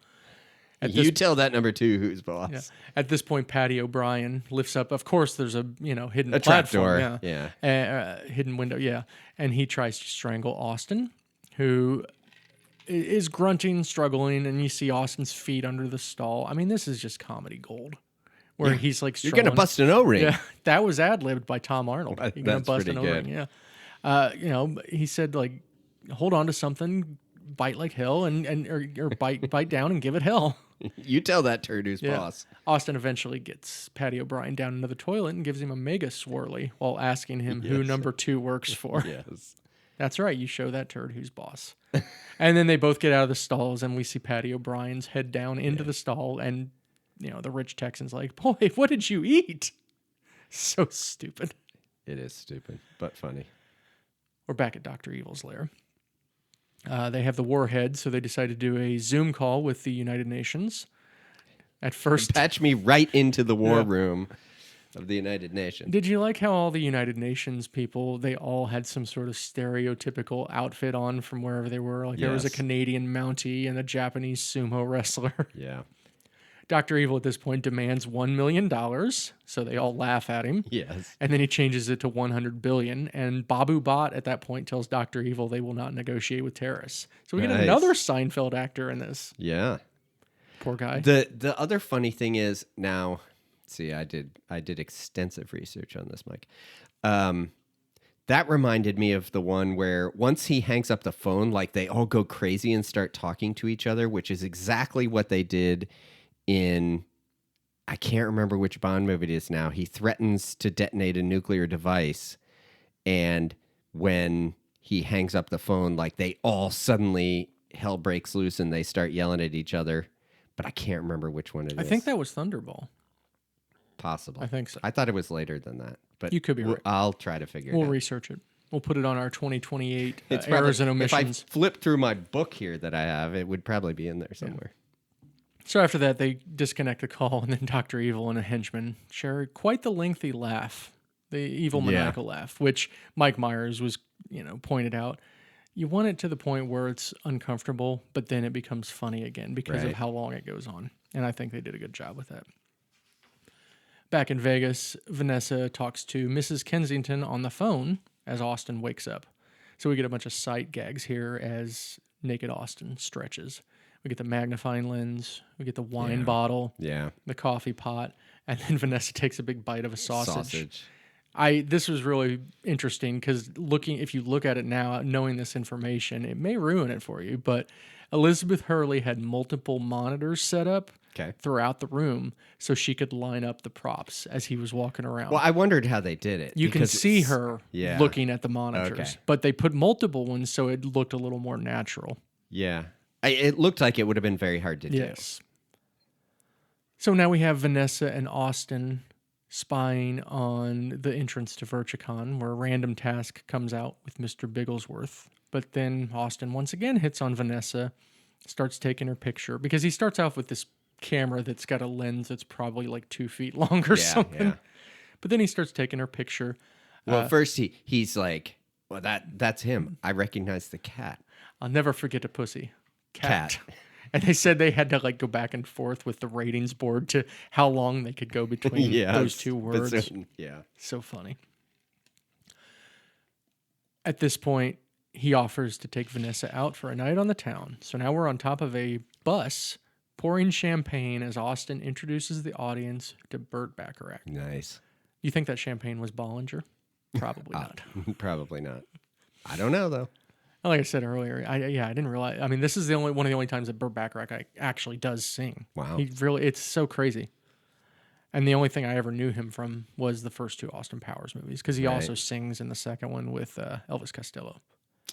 You tell that number 2 who's boss. Yeah. At this point, Patty O'Brien lifts up. Of course, there's a hidden A trap platform, door. Yeah. hidden window, yeah. And he tries to strangle Austin, who is grunting, struggling, and you see Austin's feet under the stall. I mean, this is just comedy gold, where he's like, You're going to bust an O-ring. Yeah, that was ad-libbed by Tom Arnold. You're gonna That's bust pretty an good. O-ring, yeah. He said like, hold on to something, bite like hell, or bite down and give it hell. You tell that turd who's Yeah. boss. Austin eventually gets Patty O'Brien down into the toilet and gives him a mega swirly while asking him who Yes. number 2 works for. Yes. That's right, you show that turd who's boss. And then they both get out of the stalls and we see Patty O'Brien's head down into the stall and the rich Texan's like, "Boy, what did you eat?" So stupid. It is stupid, but funny. We're back at Dr. Evil's lair. They have the warhead, so they decide to do a Zoom call with the United Nations. At first, Patch me right into the war Yeah. room of the United Nations. did you like how all the United Nations people, they all had some sort of stereotypical outfit on from wherever they were? Like there was a Yes. Canadian Mountie and a Japanese sumo wrestler. Yeah. Dr. Evil at this point demands $1 million, so they all laugh at him. Yes. And then he changes it to 100 billion. And Babu Bot at that point tells Dr. Evil they will not negotiate with terrorists. So we get Nice. another Seinfeld actor in this. Yeah. Poor guy. The other funny thing is now, see, I did extensive research on this, Mike. That reminded me of the one where once he hangs up the phone, like they all go crazy and start talking to each other, which is exactly what they did in, I can't remember which Bond movie it is now. He threatens to detonate a nuclear device, and when he hangs up the phone, like they all suddenly, hell breaks loose and they start yelling at each other. But I can't remember which one it is. I think that was Thunderball. Possible. I think so. I thought it was later than that, but You could be right. I'll try to figure We'll it out. research it. We'll put it on our 2028 It's errors and probably, if I omissions. flip through my book here that I have, it would probably be in there somewhere. So after that, they disconnect the call, and then Dr. Evil and a henchman share quite the lengthy laugh, the evil maniacal laugh, which Mike Myers was, pointed out. You want it to the point where it's uncomfortable, but then it becomes funny again because of Right. how long it goes on. And I think they did a good job with that. Back in Vegas, Vanessa talks to Mrs. Kensington on the phone as Austin wakes up. So we get a bunch of sight gags here as naked Austin stretches. We get the magnifying lens, we get the wine bottle, Yeah. the coffee pot, and then Vanessa takes a big bite of a sausage. Sausage. This was really interesting because if you look at it now, knowing this information, it may ruin it for you. But Elizabeth Hurley had multiple monitors set up Okay. throughout the room so she could line up the props as he was walking around. Well, I wondered how they did it. You can because see it's- her Yeah. looking at the monitors, Okay. but they put multiple ones so it looked a little more natural. Yeah. It looked like it would have been very hard to do. Yes. So now we have Vanessa and Austin spying on the entrance to Virchicon, where a random task comes out with Mr. Bigglesworth. But then Austin once again hits on Vanessa, starts taking her picture, because he starts off with this camera that's got a lens that's probably like 2 feet long or something. Yeah. But then he starts taking her picture. Well, first he's like, well, that's him. I recognize the cat. I'll never forget a pussy. Cat. And they said they had to like go back and forth with the ratings board to how long they could go between those two words. Yeah. So funny. At this point, he offers to take Vanessa out for a night on the town. So now we're on top of a bus pouring champagne as Austin introduces the audience to Burt Bacharach. Nice. You think that champagne was Bollinger? Probably not. Probably not. I don't know though. Like I said earlier, I didn't realize. I mean, this is one of the only times that Burt Bacharach actually does sing. Wow. It's so crazy. And the only thing I ever knew him from was the first two Austin Powers movies, because he also sings in the second one with Elvis Costello.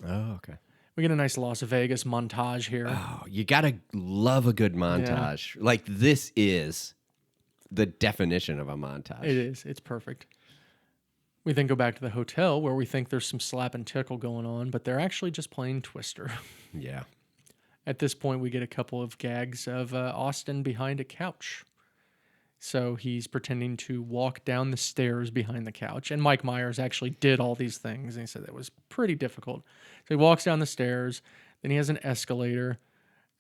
Oh, okay. We get a nice Las Vegas montage here. Oh, you gotta love a good montage. Yeah. Like, this is the definition of a montage. It is. It's perfect. We then go back to the hotel where we think there's some slap and tickle going on, but they're actually just playing Twister. Yeah. At this point, we get a couple of gags of Austin behind a couch. So he's pretending to walk down the stairs behind the couch. And Mike Myers actually did all these things. And he said it was pretty difficult. So he walks down the stairs. Then he has an escalator.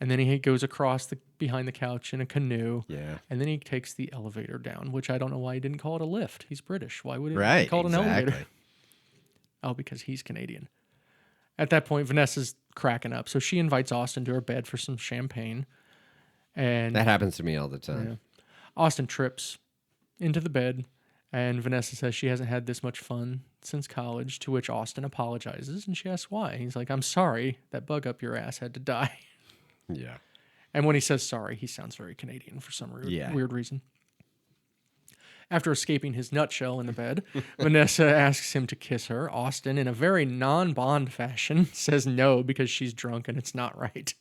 And then he goes across behind the couch in a canoe. Yeah. And then he takes the elevator down, which I don't know why he didn't call it a lift. He's British. Why would it be called an elevator? Oh, because he's Canadian. At that point, Vanessa's cracking up. So she invites Austin to her bed for some champagne. And that happens to me all the time. Yeah. Austin trips into the bed, and Vanessa says she hasn't had this much fun since college, to which Austin apologizes, and she asks why. He's like, I'm sorry, that bug up your ass had to die. Yeah. And when he says sorry, he sounds very Canadian for some weird reason. After escaping his nutshell in the bed, Vanessa asks him to kiss her. Austin, in a very non-Bond fashion, says no because she's drunk and it's not right.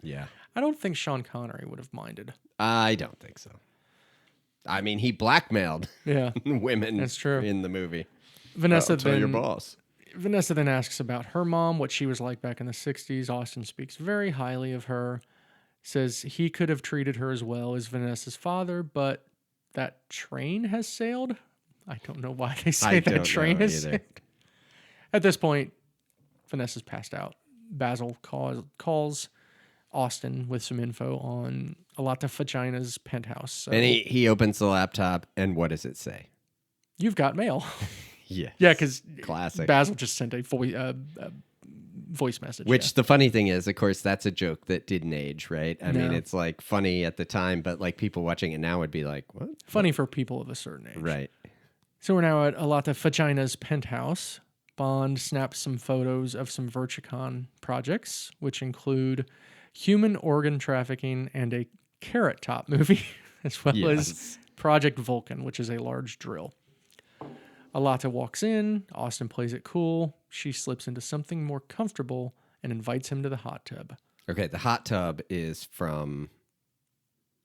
Yeah. I don't think Sean Connery would have minded. I don't think so. I mean, he blackmailed women That's true. In the movie. Vanessa tell your boss. Vanessa then asks about her mom, what she was like back in the 60s. Austin speaks very highly of her, says he could have treated her as well as Vanessa's father, but that train has sailed. I don't know why they say that train has sailed. At this point, Vanessa's passed out. Basil calls Austin with some info on Alata Fagina's penthouse. So, and he opens the laptop, and what does it say? You've got mail. Yeah. Yeah, because classic. Basil just sent a voice message. Which the funny thing is, of course, that's a joke that didn't age, right? I mean, it's like funny at the time, but like people watching it now would be like, what? Funny for people of a certain age. Right. So we're now at Alata Fagina's penthouse. Bond snaps some photos of some Verchicon projects, which include human organ trafficking and a Carrot Top movie, as well as Project Vulcan, which is a large drill. Alata walks in. Austin plays it cool. She slips into something more comfortable and invites him to the hot tub. Okay, the hot tub is from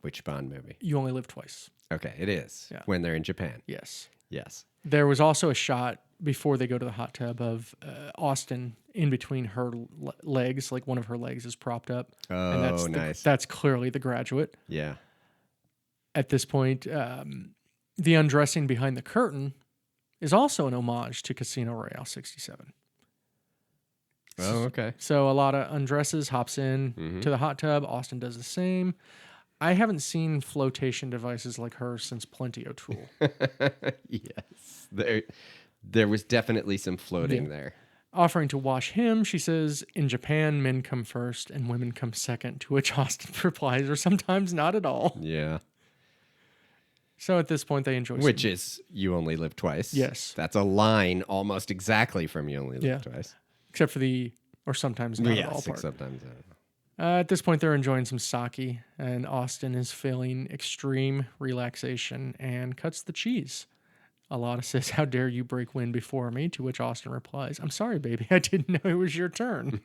which Bond movie? You Only Live Twice. Okay, it is. Yeah. When they're in Japan. Yes. Yes. There was also a shot before they go to the hot tub of Austin in between her legs, like one of her legs is propped up. Oh, and that's nice. That's clearly The Graduate. Yeah. At this point, the undressing behind the curtain is also an homage to Casino Royale 67. Oh, okay. So Alata undresses, hops in to the hot tub. Austin does the same. I haven't seen flotation devices like her since Plenty O'Toole. Yes. There was definitely some floating there. Offering to wash him, she says, in Japan, men come first and women come second, to which Austin replies, or sometimes not at all. Yeah. So at this point, they enjoy Which is You Only Live Twice. Yes. That's a line almost exactly from You Only Live Twice. Except for the, or sometimes not at all part. Sometimes. At this point, they're enjoying some sake, and Austin is feeling extreme relaxation and cuts the cheese. Alata says, how dare you break wind before me? To which Austin replies, I'm sorry, baby. I didn't know it was your turn.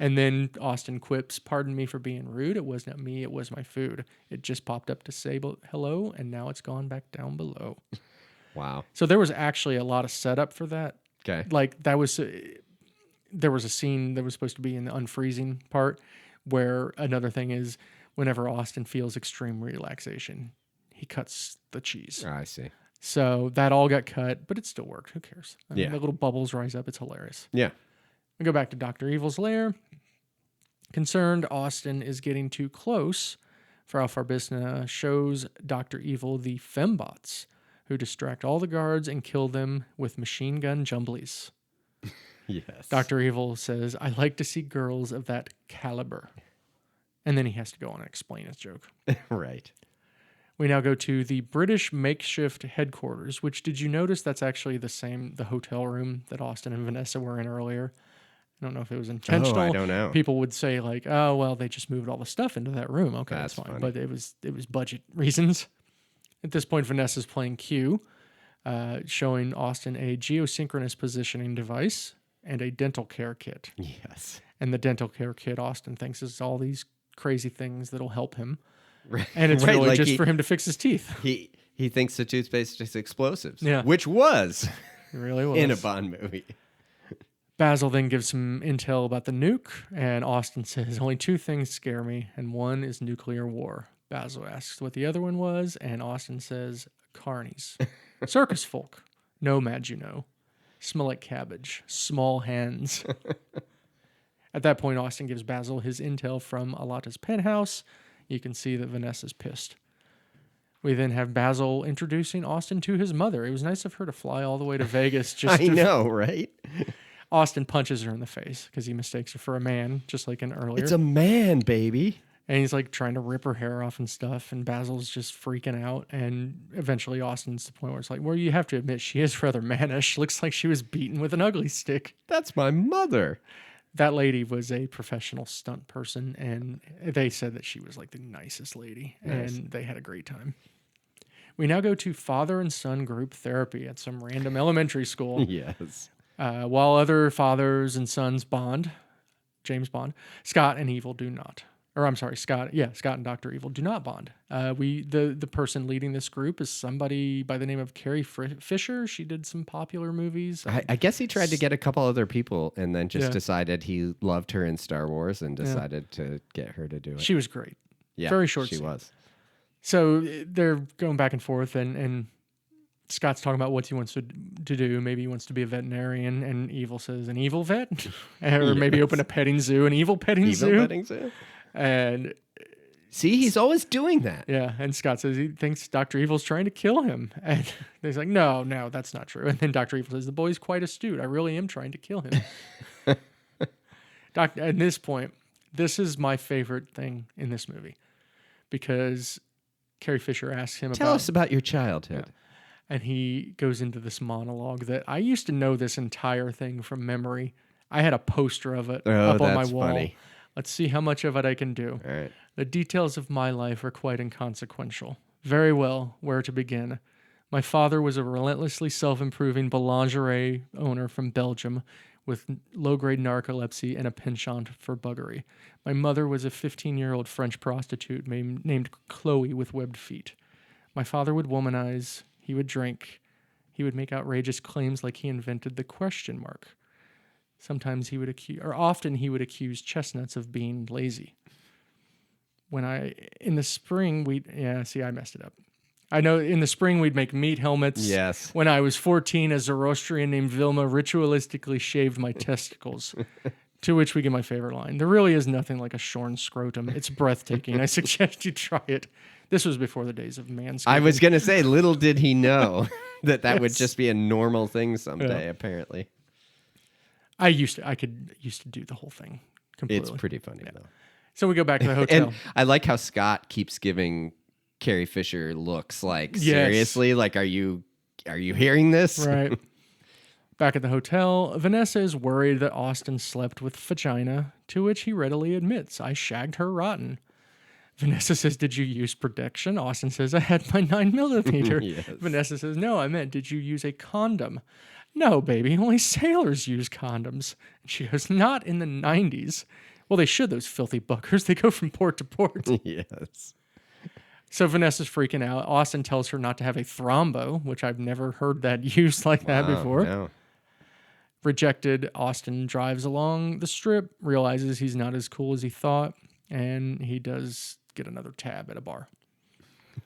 And then Austin quips, pardon me for being rude. It wasn't me. It was my food. It just popped up to say hello, and now it's gone back down below. Wow. So there was actually a lot of setup for that. Okay. Like there was a scene that was supposed to be in the unfreezing part where another thing is whenever Austin feels extreme relaxation, he cuts the cheese. Oh, I see. So that all got cut, but it still worked. Who cares? I mean, Yeah. the little bubbles rise up. It's hilarious. Yeah. We go back to Dr. Evil's lair. Concerned Austin is getting too close, Frau Farbissina shows Dr. Evil the fembots, who distract all the guards and kill them with machine gun jumblies. Yes. Dr. Evil says, I like to see girls of that caliber. And then he has to go on and explain his joke. Right. We now go to the British makeshift headquarters, which did you notice that's actually the hotel room that Austin and Vanessa were in earlier? I don't know if it was intentional. Oh, I don't know. People would say like, oh, well, they just moved all the stuff into that room. Okay, that's fine. Funny. But it was budget reasons. At this point, Vanessa's playing Q, showing Austin a geosynchronous positioning device and a dental care kit. Yes. And the dental care kit, Austin thinks, is all these crazy things that'll help him. Right. And it's right, really like just for him to fix his teeth. He thinks the toothpaste is explosives. Yeah. Which was It really was. in a Bond movie. Basil then gives some intel about the nuke, and Austin says, only two things scare me, and one is nuclear war. Basil asks what the other one was, and Austin says, carnies. Circus folk. Nomads, smell like cabbage. Small hands. At that point, Austin gives Basil his intel from Alata's penthouse. You can see that Vanessa's pissed. We then have Basil introducing Austin to his mother. It was nice of her to fly all the way to Vegas just I know, right? Austin punches her in the face because he mistakes her for a man, just like in earlier. It's a man, baby. And he's like trying to rip her hair off and stuff. And Basil's just freaking out. And eventually Austin's to the point where it's like, well, you have to admit she is rather mannish. Looks like she was beaten with an ugly stick. That's my mother. That lady was a professional stunt person. And they said that she was like the nicest lady. Nice. And they had a great time. We now go to father and son group therapy at some random elementary school. Yes. While other fathers and sons bond, James Bond, Scott and Evil do not. Or I'm sorry, Scott and Dr. Evil do not bond. The person leading this group is somebody by the name of Carrie Fisher. She did some popular movies. I guess he tried to get a couple other people and then just Yeah. decided he loved her in Star Wars and decided to get her to do it. She was great. Yeah, very short She scene. was. So they're going back and forth, and Scott's talking about what he wants to do. Maybe he wants to be a veterinarian, and Evil says, an evil vet? Or maybe open a petting zoo, an evil petting zoo. Evil petting zoo? And see, he's always doing that. yeah, and Scott says he thinks Dr. Evil's trying to kill him. And he's like, no, that's not true. And then Dr. Evil says, the boy's quite astute. I really am trying to kill him. At this point, this is my favorite thing in this movie because Carrie Fisher asks him Tell us about your childhood. Yeah. And he goes into this monologue that I used to know this entire thing from memory. I had a poster of it up on my wall. Funny. Let's see how much of it I can do. All right. The details of my life are quite inconsequential. Very well, where to begin? My father was a relentlessly self-improving boulangerie owner from Belgium with low-grade narcolepsy and a penchant for buggery. My mother was a 15-year-old French prostitute named Chloe with webbed feet. My father would womanize. He would drink. He would make outrageous claims like he invented the question mark. Sometimes he would often he would accuse chestnuts of being lazy. In the spring, I messed it up. I know in the spring we'd make meat helmets. Yes. When I was 14, a Zoroastrian named Vilma ritualistically shaved my testicles. To which we get my favorite line. There really is nothing like a shorn scrotum. It's breathtaking. I suggest you try it. This was before the days of manscaping. I was going to say, little did he know that would Yes. just be a normal thing someday, apparently. I used to do the whole thing completely. It's pretty funny, though. So we go back to the hotel. And I like how Scott keeps giving Carrie Fisher looks like, Yes. seriously? Like, are you hearing this? Right. Back at the hotel, Vanessa is worried that Austin slept with vagina, to which he readily admits, I shagged her rotten. Vanessa says, did you use protection? Austin says, I had my 9mm. Yes. Vanessa says, no, I meant, did you use a condom? No, baby, only sailors use condoms. And she goes, not in the 90s. Well, they should, those filthy buggers. They go from port to port. Yes. So Vanessa's freaking out. Austin tells her not to have a thrombo, which I've never heard that used like that before. No. Rejected, Austin drives along the strip, realizes he's not as cool as he thought, and he does get another tab at a bar.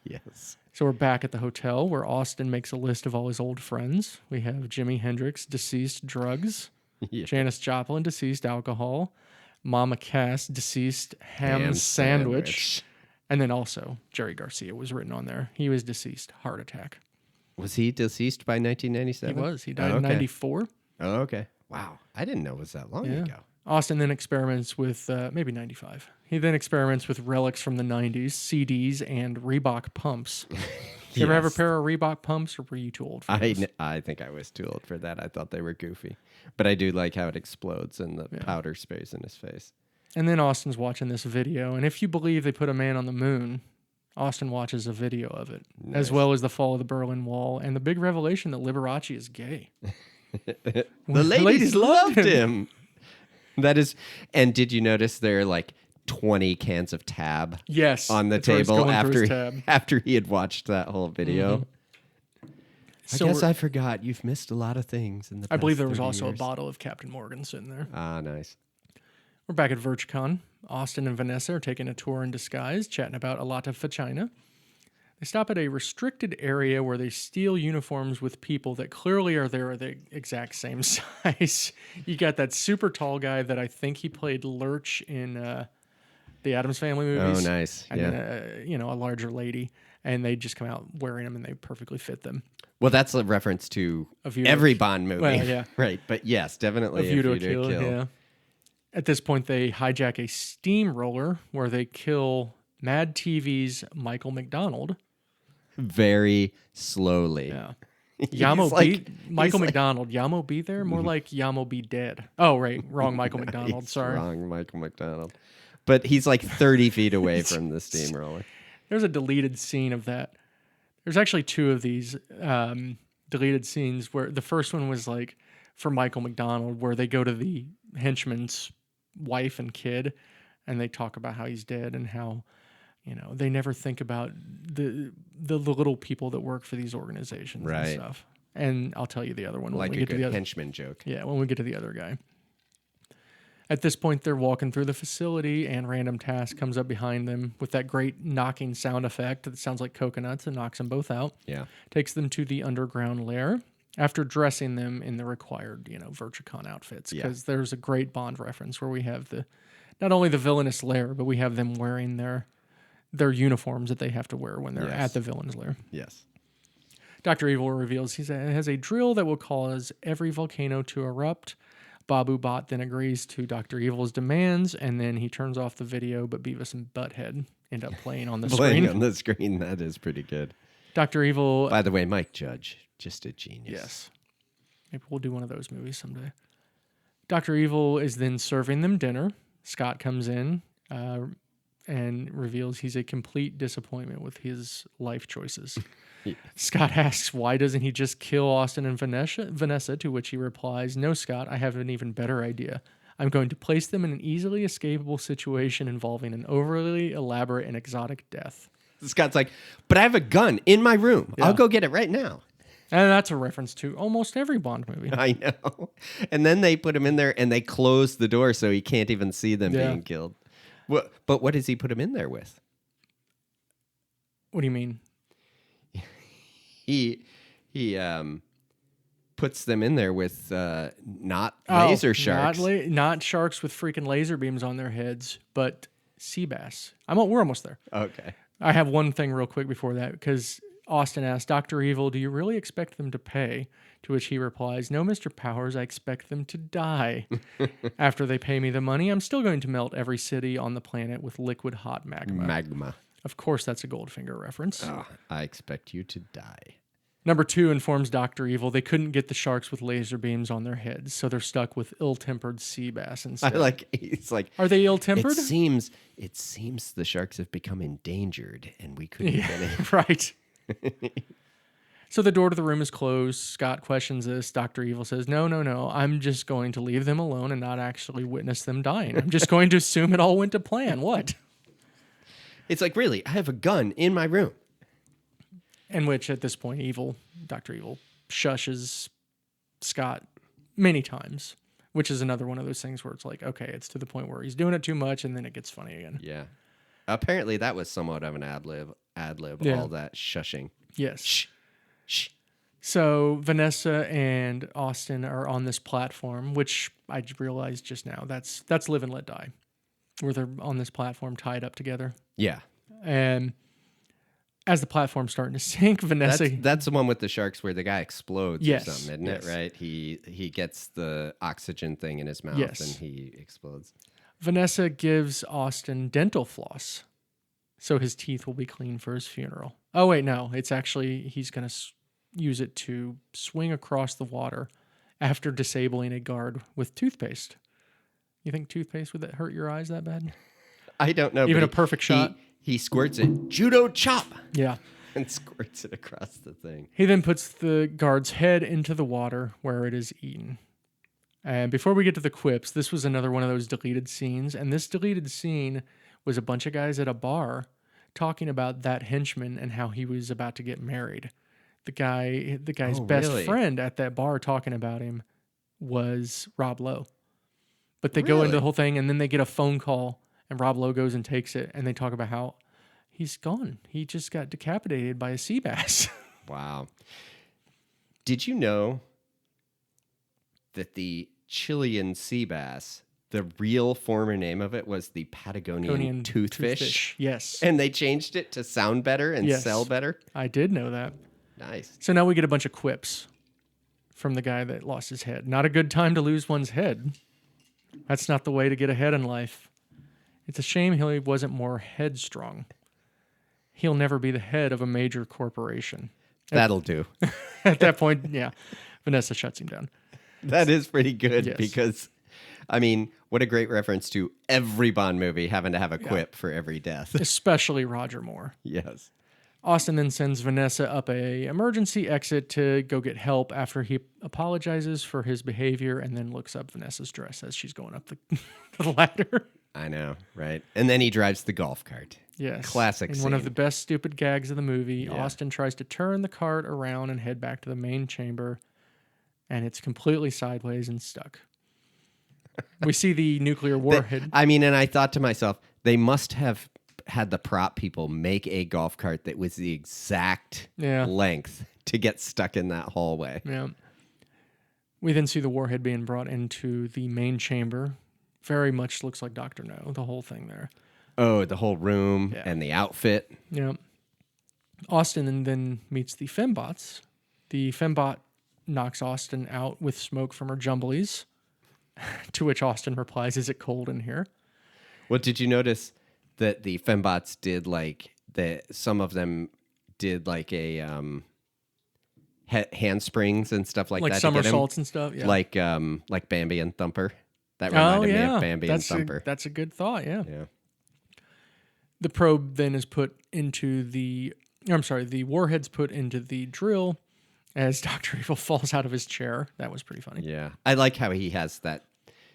Yes. So we're back at the hotel where Austin makes a list of all his old friends. We have Jimi Hendrix, deceased drugs, Yeah. Janis Joplin, deceased alcohol, Mama Cass, deceased, ham sandwich. And then also Jerry Garcia was written on there. He was deceased, heart attack. Was he deceased by 1997? He was. He died in 94. Oh, okay. Wow. I didn't know it was that long ago. Austin then experiments with, maybe 95. He then experiments with relics from the 90s, CDs, and Reebok pumps. You ever have a pair of Reebok pumps, or were you too old for those? I think I was too old for that. I thought they were goofy. But I do like how it explodes and the powder sprays in his face. And then Austin's watching this video, and if you believe they put a man on the moon, Austin watches a video of it, as well as the fall of the Berlin Wall, and the big revelation that Liberace is gay. The ladies loved him. That is, and did you notice there are like 20 cans of Tab on the table after he had watched that whole video? Mm-hmm. I guess I forgot. You've missed a lot of things in the past I believe there was 30 also years. a bottle of Captain Morgan sitting there. Ah, nice. We're back at VirtueCon. Austin and Vanessa are taking a tour in disguise, chatting about a lot of vagina. They stop at a restricted area where they steal uniforms with people that clearly are there the exact same size. You got that super tall guy that I think he played Lurch in the Addams Family movies. Oh, nice. And then, a larger lady. And they just come out wearing them and they perfectly fit them. Well, that's a reference to every Bond movie. Well, yeah. Right. But yes, definitely A View to a Kill. Yeah. At this point, they hijack a steamroller where they kill Mad TV's Michael McDonald. Very slowly. Yeah. Yamo Michael McDonald. Yamo be there? More like Yamo be dead. Oh, right. Wrong Michael McDonald. Sorry. Wrong Michael McDonald. But he's like 30 feet away from the steamroller. There's a deleted scene of that. There's actually two of these deleted scenes where the first one was like for Michael McDonald, where they go to the henchman's wife and kid and they talk about how he's dead and how they never think about the little people that work for these organizations and stuff. And I'll tell you the other one like when we get to the other henchman joke. Yeah, when we get to the other guy. At this point, they're walking through the facility, and Random Task comes up behind them with that great knocking sound effect that sounds like coconuts and knocks them both out. Yeah, takes them to the underground lair after dressing them in the required, VirtueCon outfits. Because there's a great Bond reference where we have not only the villainous lair, but we have them wearing their uniforms that they have to wear when they're at the villain's lair. Yes. Dr. Evil reveals he has a drill that will cause every volcano to erupt. Babu Bot then agrees to Dr. Evil's demands, and then he turns off the video, but Beavis and Butthead end up playing on the screen. Playing on the screen, that is pretty good. Dr. Evil... By the way, Mike Judge, just a genius. Yes. Maybe we'll do one of those movies someday. Dr. Evil is then serving them dinner. Scott comes in and reveals he's a complete disappointment with his life choices. Scott asks, why doesn't he just kill Austin and Vanessa, to which he replies, no, Scott, I have an even better idea. I'm going to place them in an easily escapable situation involving an overly elaborate and exotic death. Scott's like, but I have a gun in my room. Yeah. I'll go get it right now. And that's a reference to almost every Bond movie. I know. And then they put him in there and they close the door so he can't even see them being killed. But what does he put him in there with? What do you mean? He puts them in there with not laser sharks. Not sharks with freaking laser beams on their heads, but sea bass. We're almost there. Okay. I have one thing real quick before that, because Austin asks, Dr. Evil, do you really expect them to pay? To which he replies, no, Mr. Powers, I expect them to die. After they pay me the money, I'm still going to melt every city on the planet with liquid hot magma. Of course, that's a Goldfinger reference. Oh, I expect you to die. Number 2 informs Dr. Evil they couldn't get the sharks with laser beams on their heads, so they're stuck with ill-tempered sea bass instead. He's like, are they ill-tempered? It seems the sharks have become endangered, and we couldn't get in. Right. So the door to the room is closed. Scott questions this. Dr. Evil says, no. I'm just going to leave them alone and not actually witness them dying. I'm just going to assume it all went to plan. What? It's like, really, I have a gun in my room. In which, at this point, Dr. Evil shushes Scott many times, which is another one of those things where it's like, okay, it's to the point where he's doing it too much, and then it gets funny again. Yeah. Apparently, that was somewhat of an ad lib, all that shushing. Yes. Shh. So Vanessa and Austin are on this platform, which I realized just now. That's Live and Let Die, where they're on this platform tied up together. Yeah. And as the platform's starting to sink, Vanessa. That's the one with the sharks where the guy explodes Yes, or something, isn't yes. it? Right? He gets the oxygen thing in his mouth Yes. and he explodes. Vanessa gives Austin dental floss, so his teeth will be clean for his funeral. Oh wait, no, it's actually he's gonna use it to swing across the water after disabling a guard with toothpaste. You think toothpaste would that hurt your eyes that bad? I don't know. Even but a perfect shot? He squirts it. Judo chop. Yeah. And squirts it across the thing. He then puts the guard's head into the water where it is eaten. And before we get to the quips, this was another one of those deleted scenes. And this deleted scene was a bunch of guys at a bar talking about that henchman and how he was about to get married. The guy's best really? friend at that bar talking about him was Rob Lowe. But they go into the Really? whole thing, and then they get a phone call, and Rob Lowe goes and takes it, and they talk about how he's gone. He just got decapitated by a sea bass. Wow. Did you know that the Chilean sea bass, the real former name of it was the Patagonian toothfish? Yes. And they changed it to sound better and Yes. sell better? I did know that. Nice. So now we get a bunch of quips from the guy that lost his head. Not a good time to lose one's head. That's not the way to get ahead in life. It's a shame he wasn't more headstrong. He'll never be the head of a major corporation. That'll do. At that point, yeah, Vanessa shuts him down. That is pretty good Yes. because, I mean, what a great reference to every Bond movie having to have a quip for every death. Especially Roger Moore. Yes. Austin then sends Vanessa up a emergency exit to go get help after he apologizes for his behavior and then looks up Vanessa's dress as she's going up the ladder. I know, right? And then he drives the golf cart. Yes. Classic In one of scene. the best stupid gags of the movie, Yeah. Austin tries to turn the cart around and head back to the main chamber, and it's completely sideways and stuck. We see the nuclear warhead. And I thought to myself, they must have had the prop people make a golf cart that was the exact Yeah. length to get stuck in that hallway. Yeah. We then see the warhead being brought into the main chamber. Very much looks like Dr. No, the whole thing there. Oh, the whole room Yeah. and the outfit. Yeah. Austin then meets the fembots. The fembot knocks Austin out with smoke from her jumblies, to which Austin replies, "Is it cold in here?" Well, did you notice that the fembots did some of them did like a handsprings and stuff like that Like to get him? somersaults and stuff. Yeah. Like Bambi and Thumper. That reminded me of Bambi and Thumper. That's a good thought, yeah. Yeah. The probe then is put into the warhead's put into the drill as Dr. Evil falls out of his chair. That was pretty funny. Yeah. I like how he has that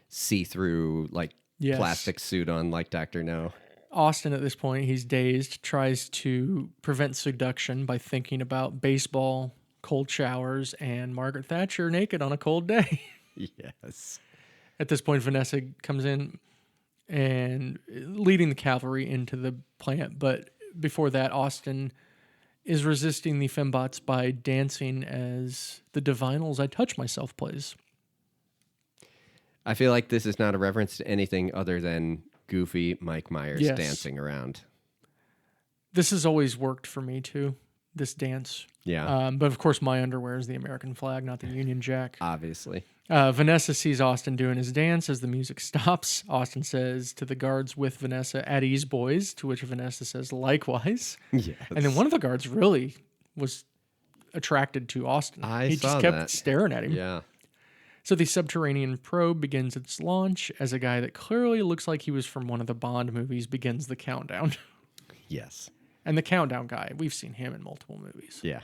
see-through Yes. plastic suit on like Dr. No. Austin, at this point, he's dazed, tries to prevent seduction by thinking about baseball, cold showers, and Margaret Thatcher naked on a cold day. Yes. At this point, Vanessa comes in and leading the cavalry into the plant. But before that, Austin is resisting the fembots by dancing as the Divinals I Touch Myself plays. I feel like this is not a reference to anything other than goofy Mike Myers Yes. dancing around. This has always worked for me, too, this dance. Yeah. But, of course, my underwear is the American flag, not the Union Jack. Obviously. Vanessa sees Austin doing his dance as the music stops. Austin says to the guards with Vanessa, "At ease, boys," to which Vanessa says, "Likewise." Yes. And then one of the guards really was attracted to Austin. I he saw just kept that. staring at him. Yeah. So the subterranean probe begins its launch as a guy that clearly looks like he was from one of the Bond movies begins the countdown. Yes. And the countdown guy, we've seen him in multiple movies. Yeah.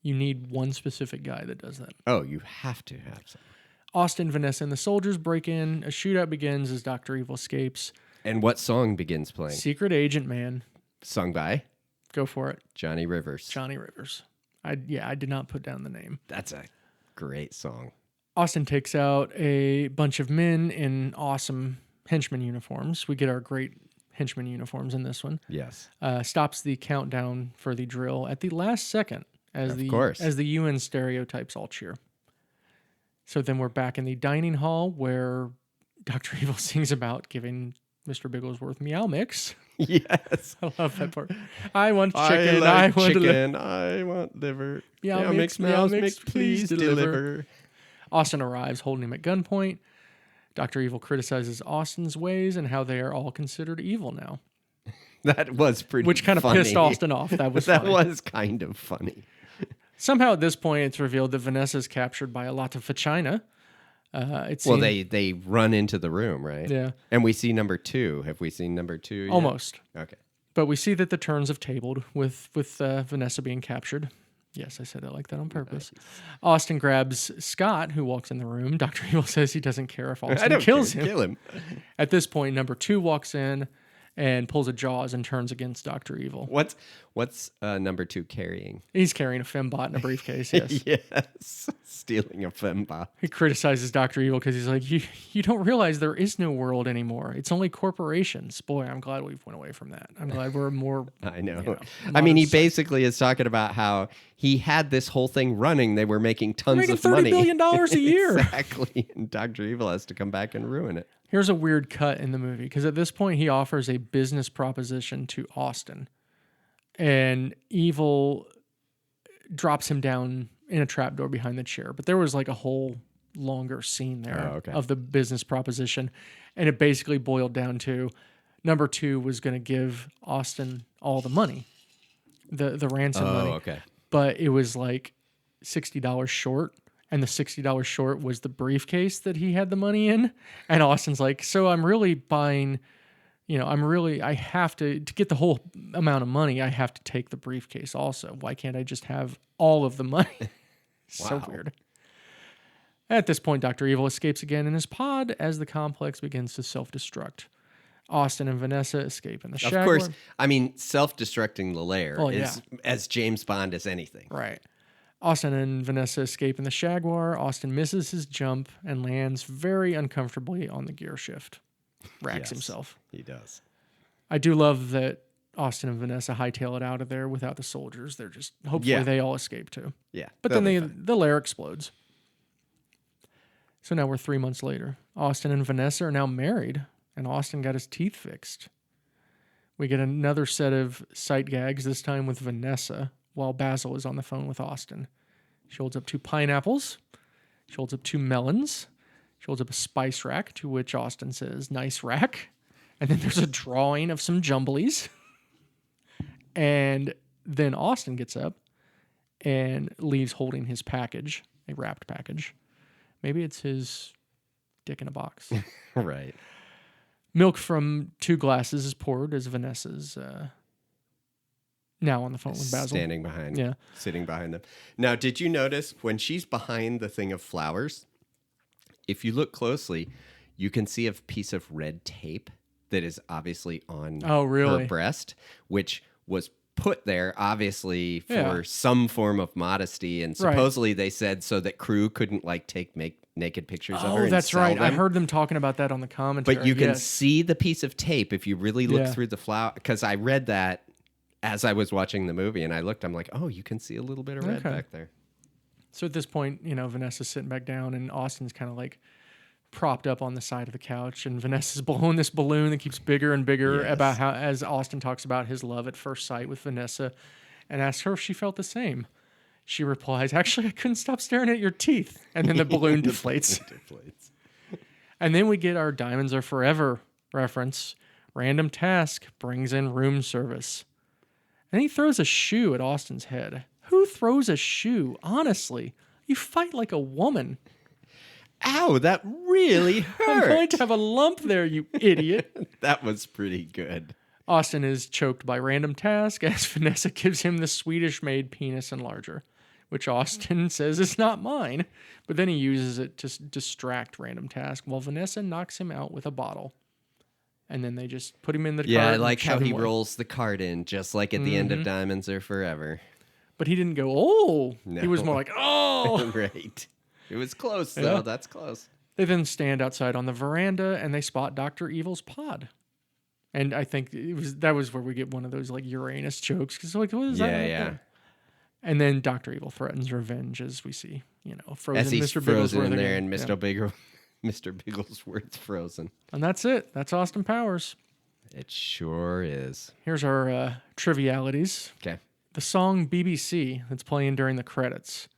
You need one specific guy that does that. Oh, you have to have some. Austin, Vanessa, and the soldiers break in. A shootout begins as Dr. Evil escapes. And what song begins playing? Secret Agent Man. Sung by Go for it. Johnny Rivers. Johnny Rivers. I did not put down the name. That's a great song. Austin takes out a bunch of men in awesome henchman uniforms. We get our great henchman uniforms in this one. Yes. Stops the countdown for the drill at the last second as Of course. the UN stereotypes all cheer. So then we're back in the dining hall where Dr. Evil sings about giving Mr. Bigglesworth meow mix. Yes. I love that part. I want I chicken. like want chicken. I want liver. Meow mix, meow meow mix, mix, please please deliver. deliver. Austin arrives holding him at gunpoint. Dr. Evil criticizes Austin's ways and how they are all considered evil now. That was pretty Which kind of funny. pissed Austin off. That was That funny. was kind of funny. Somehow at this point, it's revealed that Vanessa is captured by a lot of vagina. Well, Seems, they run into the room, right? Yeah. And we see number 2. Have we seen number 2 yet? Almost. Okay. But we see that the turns have tabled with Vanessa being captured. Yes, I said it like that on purpose. Nice. Austin grabs Scott, who walks in the room. Dr. Evil says he doesn't care if I Austin don't kills care. him. Kill him. At this point, number 2 walks in and pulls a Jaws and turns against Dr. Evil. What's number 2 carrying? He's carrying a fembot in a briefcase, yes. Yes. Stealing a fembot. He criticizes Dr. Evil because he's like, you don't realize there is no world anymore. It's only corporations. Boy, I'm glad we've went away from that. I'm glad we're more... I know. You know, I mean, he modern basically is talking about how he had this whole thing running. They were making tons of $30 money. billion a year. Exactly. And Dr. Evil has to come back and ruin it. Here's a weird cut in the movie because at this point he offers a business proposition to Austin, and Evil drops him down in a trapdoor behind the chair. But there was like a whole longer scene there of the business proposition, and it basically boiled down to number 2 was going to give Austin all the money, the ransom money. Okay. But it was like $60 short. And the $60 short was the briefcase that he had the money in. And Austin's like, so I'm really buying, I have to get the whole amount of money, I have to take the briefcase also. Why can't I just have all of the money? So Wow. weird. At this point, Dr. Evil escapes again in his pod as the complex begins to self-destruct. Austin and Vanessa escape in the Jaguar. Of course. I mean, self-destructing the lair is yeah. as James Bond as anything. Right. Austin and Vanessa escape in the Jaguar. Austin misses his jump and lands very uncomfortably on the gear shift. Racks Yes, himself. He does. I do love that Austin and Vanessa hightail it out of there without the soldiers. They're just, hopefully they all escape too. Yeah. But then the lair explodes. So now we're 3 months later. Austin and Vanessa are now married, and Austin got his teeth fixed. We get another set of sight gags, this time with Vanessa, while Basil is on the phone with Austin. She holds up 2 pineapples. She holds up 2 melons. She holds up a spice rack, to which Austin says, nice rack. And then there's a drawing of some jumblies. And then Austin gets up and leaves holding his package, a wrapped package. Maybe it's his dick in a box. Right. Milk from 2 glasses is poured as Vanessa's now on the phone with Basil. Sitting behind them. Now, did you notice when she's behind the thing of flowers, if you look closely, you can see a piece of red tape that is obviously on her breast, which was put there obviously for some form of modesty, and supposedly they said so that crew couldn't make naked pictures of her. Oh, that's right. I heard them talking about that on the commentary. But you can see the piece of tape if you really look through the flower, because I read that as I was watching the movie, and I looked, I'm like, oh, you can see a little bit of red back there. So at this point, Vanessa's sitting back down, and Austin's kind of like propped up on the side of the couch, and Vanessa's blowing this balloon that keeps bigger and bigger about how, as Austin talks about his love at first sight with Vanessa, and asks her if she felt the same. She replies, actually, I couldn't stop staring at your teeth. And then the balloon deflates. And then we get our Diamonds Are Forever reference. Random task brings in room service. And he throws a shoe at Austin's head. Who throws a shoe? Honestly, you fight like a woman. Ow, that really hurt. I'm going to have a lump there, you idiot. That was pretty good. Austin is choked by random task as Vanessa gives him the Swedish-made penis enlarger, which Austin says is not mine, but then he uses it to distract random task while Vanessa knocks him out with a bottle. And then they just put him in the cart. Yeah, I like how he rolls the cart in, just like at the end of Diamonds Are Forever. But he didn't go, oh. No. He was more like, oh. Right. It was close, though. That's close. They then stand outside on the veranda, and they spot Dr. Evil's pod. And I think that was where we get one of those like Uranus jokes. Because like, what is that? Yeah. And then Dr. Evil threatens revenge, as we see, frozen As he's Mr. frozen Bigglesworth in there, again. and Mr. Bigglesworth's frozen. And that's it. That's Austin Powers. It sure is. Here's our trivialities. Okay. The song BBC that's playing during the credits.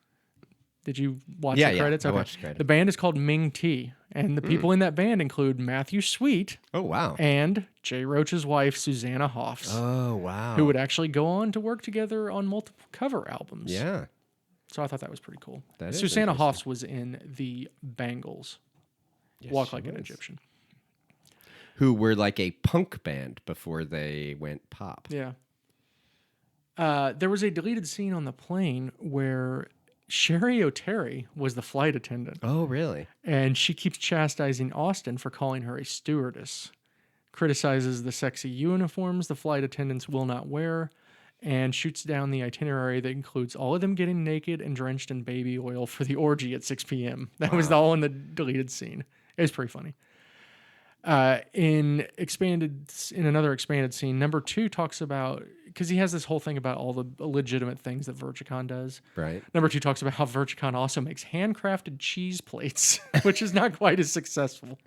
Did you watch the credits? I watched the credits. The band is called Ming T, and the people in that band include Matthew Sweet. Oh, wow. And Jay Roach's wife, Susanna Hoffs. Oh, wow. Who would actually go on to work together on multiple cover albums. Yeah. So I thought that was pretty cool. That is Susanna interesting. Hoffs was in the Bangles. Yes, Walk she Like an was. Egyptian. Who were like a punk band before they went pop. Yeah. There was a deleted scene on the plane where Sherry O'Terry was the flight attendant. Oh, really? And she keeps chastising Austin for calling her a stewardess. Criticizes the sexy uniforms the flight attendants will not wear, and shoots down the itinerary that includes all of them getting naked and drenched in baby oil for the orgy at 6 p.m. That was all in the deleted scene. It was pretty funny. In another expanded scene, number 2 talks about, because he has this whole thing about all the legitimate things that Verticon does. Right. Number 2 talks about how Verticon also makes handcrafted cheese plates, which is not quite as successful.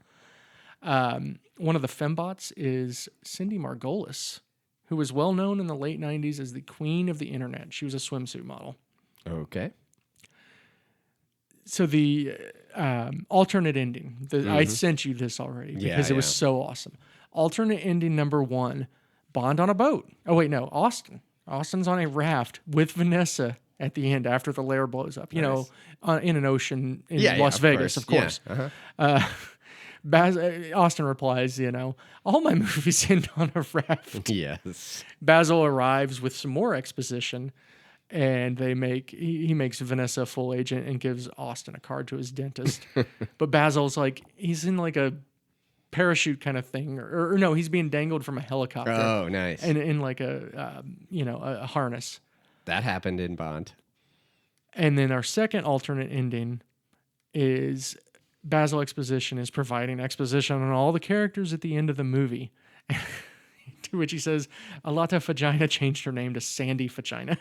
One of the fembots is Cindy Margolis, who was well known in the late 90s as the queen of the internet. She was a swimsuit model. Okay. So the alternate ending, I sent you this already because it was so awesome. Alternate ending number 1, Bond on a boat. Oh, wait, no, Austin. Austin's on a raft with Vanessa at the end after the lair blows up, in an ocean in Las Vegas, of course. Yeah. Uh-huh. Austin replies, all my movies end on a raft. Yes. Basil arrives with some more exposition, and he makes Vanessa a full agent and gives Austin a card to his dentist. But Basil's like, he's in like a parachute kind of thing, or no, he's being dangled from a helicopter. Oh, nice. And in like a harness. That happened in Bond. And then our second alternate ending is Basil Exposition is providing exposition on all the characters at the end of the movie. To which he says, Alata Vagina changed her name to Sandy Vagina.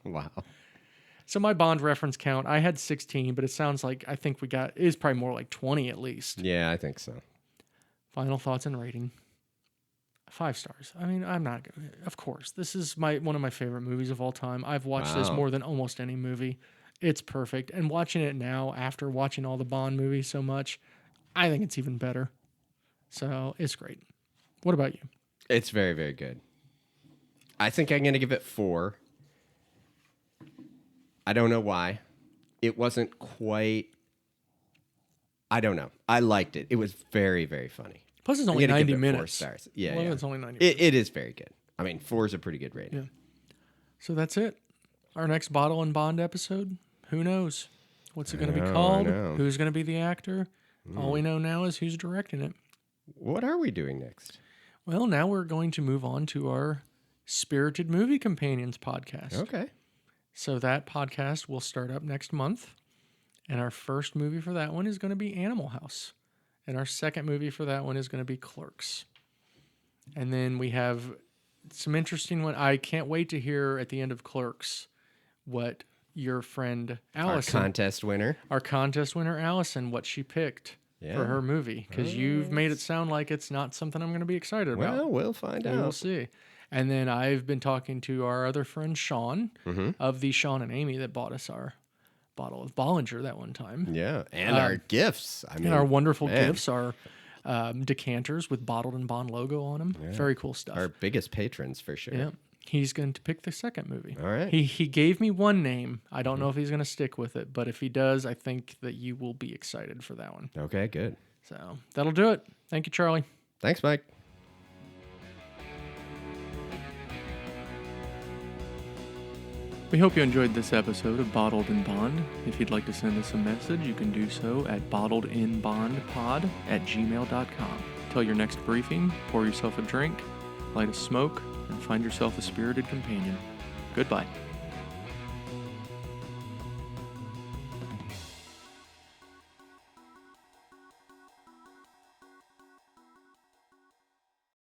Wow. So my Bond reference count, I had 16, but it sounds like I think is probably more like 20 at least. Yeah, I think so. Final thoughts and rating. 5 stars. I mean, of course, this is one of my favorite movies of all time. I've watched this more than almost any movie. It's perfect. And watching it now, after watching all the Bond movies so much, I think it's even better. So it's great. What about you? It's very, very good. I think I'm going to give it 4. I don't know why. It wasn't quite... I don't know. I liked it. It was very, very funny. Plus, it's only 90 minutes. 4 stars. Yeah, well, yeah. it's only 90 minutes. It is very good. I mean, 4 is a pretty good rating. Yeah. So that's it. Our next Bottle and Bond episode, who knows? What's it going to be called? Who's going to be the actor? All we know now is who's directing it. What are we doing next? Well, now we're going to move on to our Spirited Movie Companions podcast. Okay. So that podcast will start up next month. And our first movie for that one is going to be Animal House. And our second movie for that one is going to be Clerks. And then we have some interesting one. I can't wait to hear at the end of Clerks what your friend Allison, Our contest winner, Allison, what she picked for her movie. Because you've made it sound like it's not something I'm going to be excited about. Well, we'll find out. We'll see. And then I've been talking to our other friend Sean of the Sean and Amy that bought us our bottle of Bollinger that one time. Yeah, and our gifts. I mean, and our wonderful gifts are decanters with Bottled and Bond logo on them. Yeah. Very cool stuff. Our biggest patrons for sure. Yeah. He's going to pick the second movie. All right. He gave me one name. I don't know if he's going to stick with it, but if he does, I think that you will be excited for that one. Okay, good. So that'll do it. Thank you, Charlie. Thanks, Mike. We hope you enjoyed this episode of Bottled and Bond. If you'd like to send us a message, you can do so at bottledinbondpod@gmail.com. Till your next briefing, pour yourself a drink, light a smoke, and find yourself a spirited companion. Goodbye.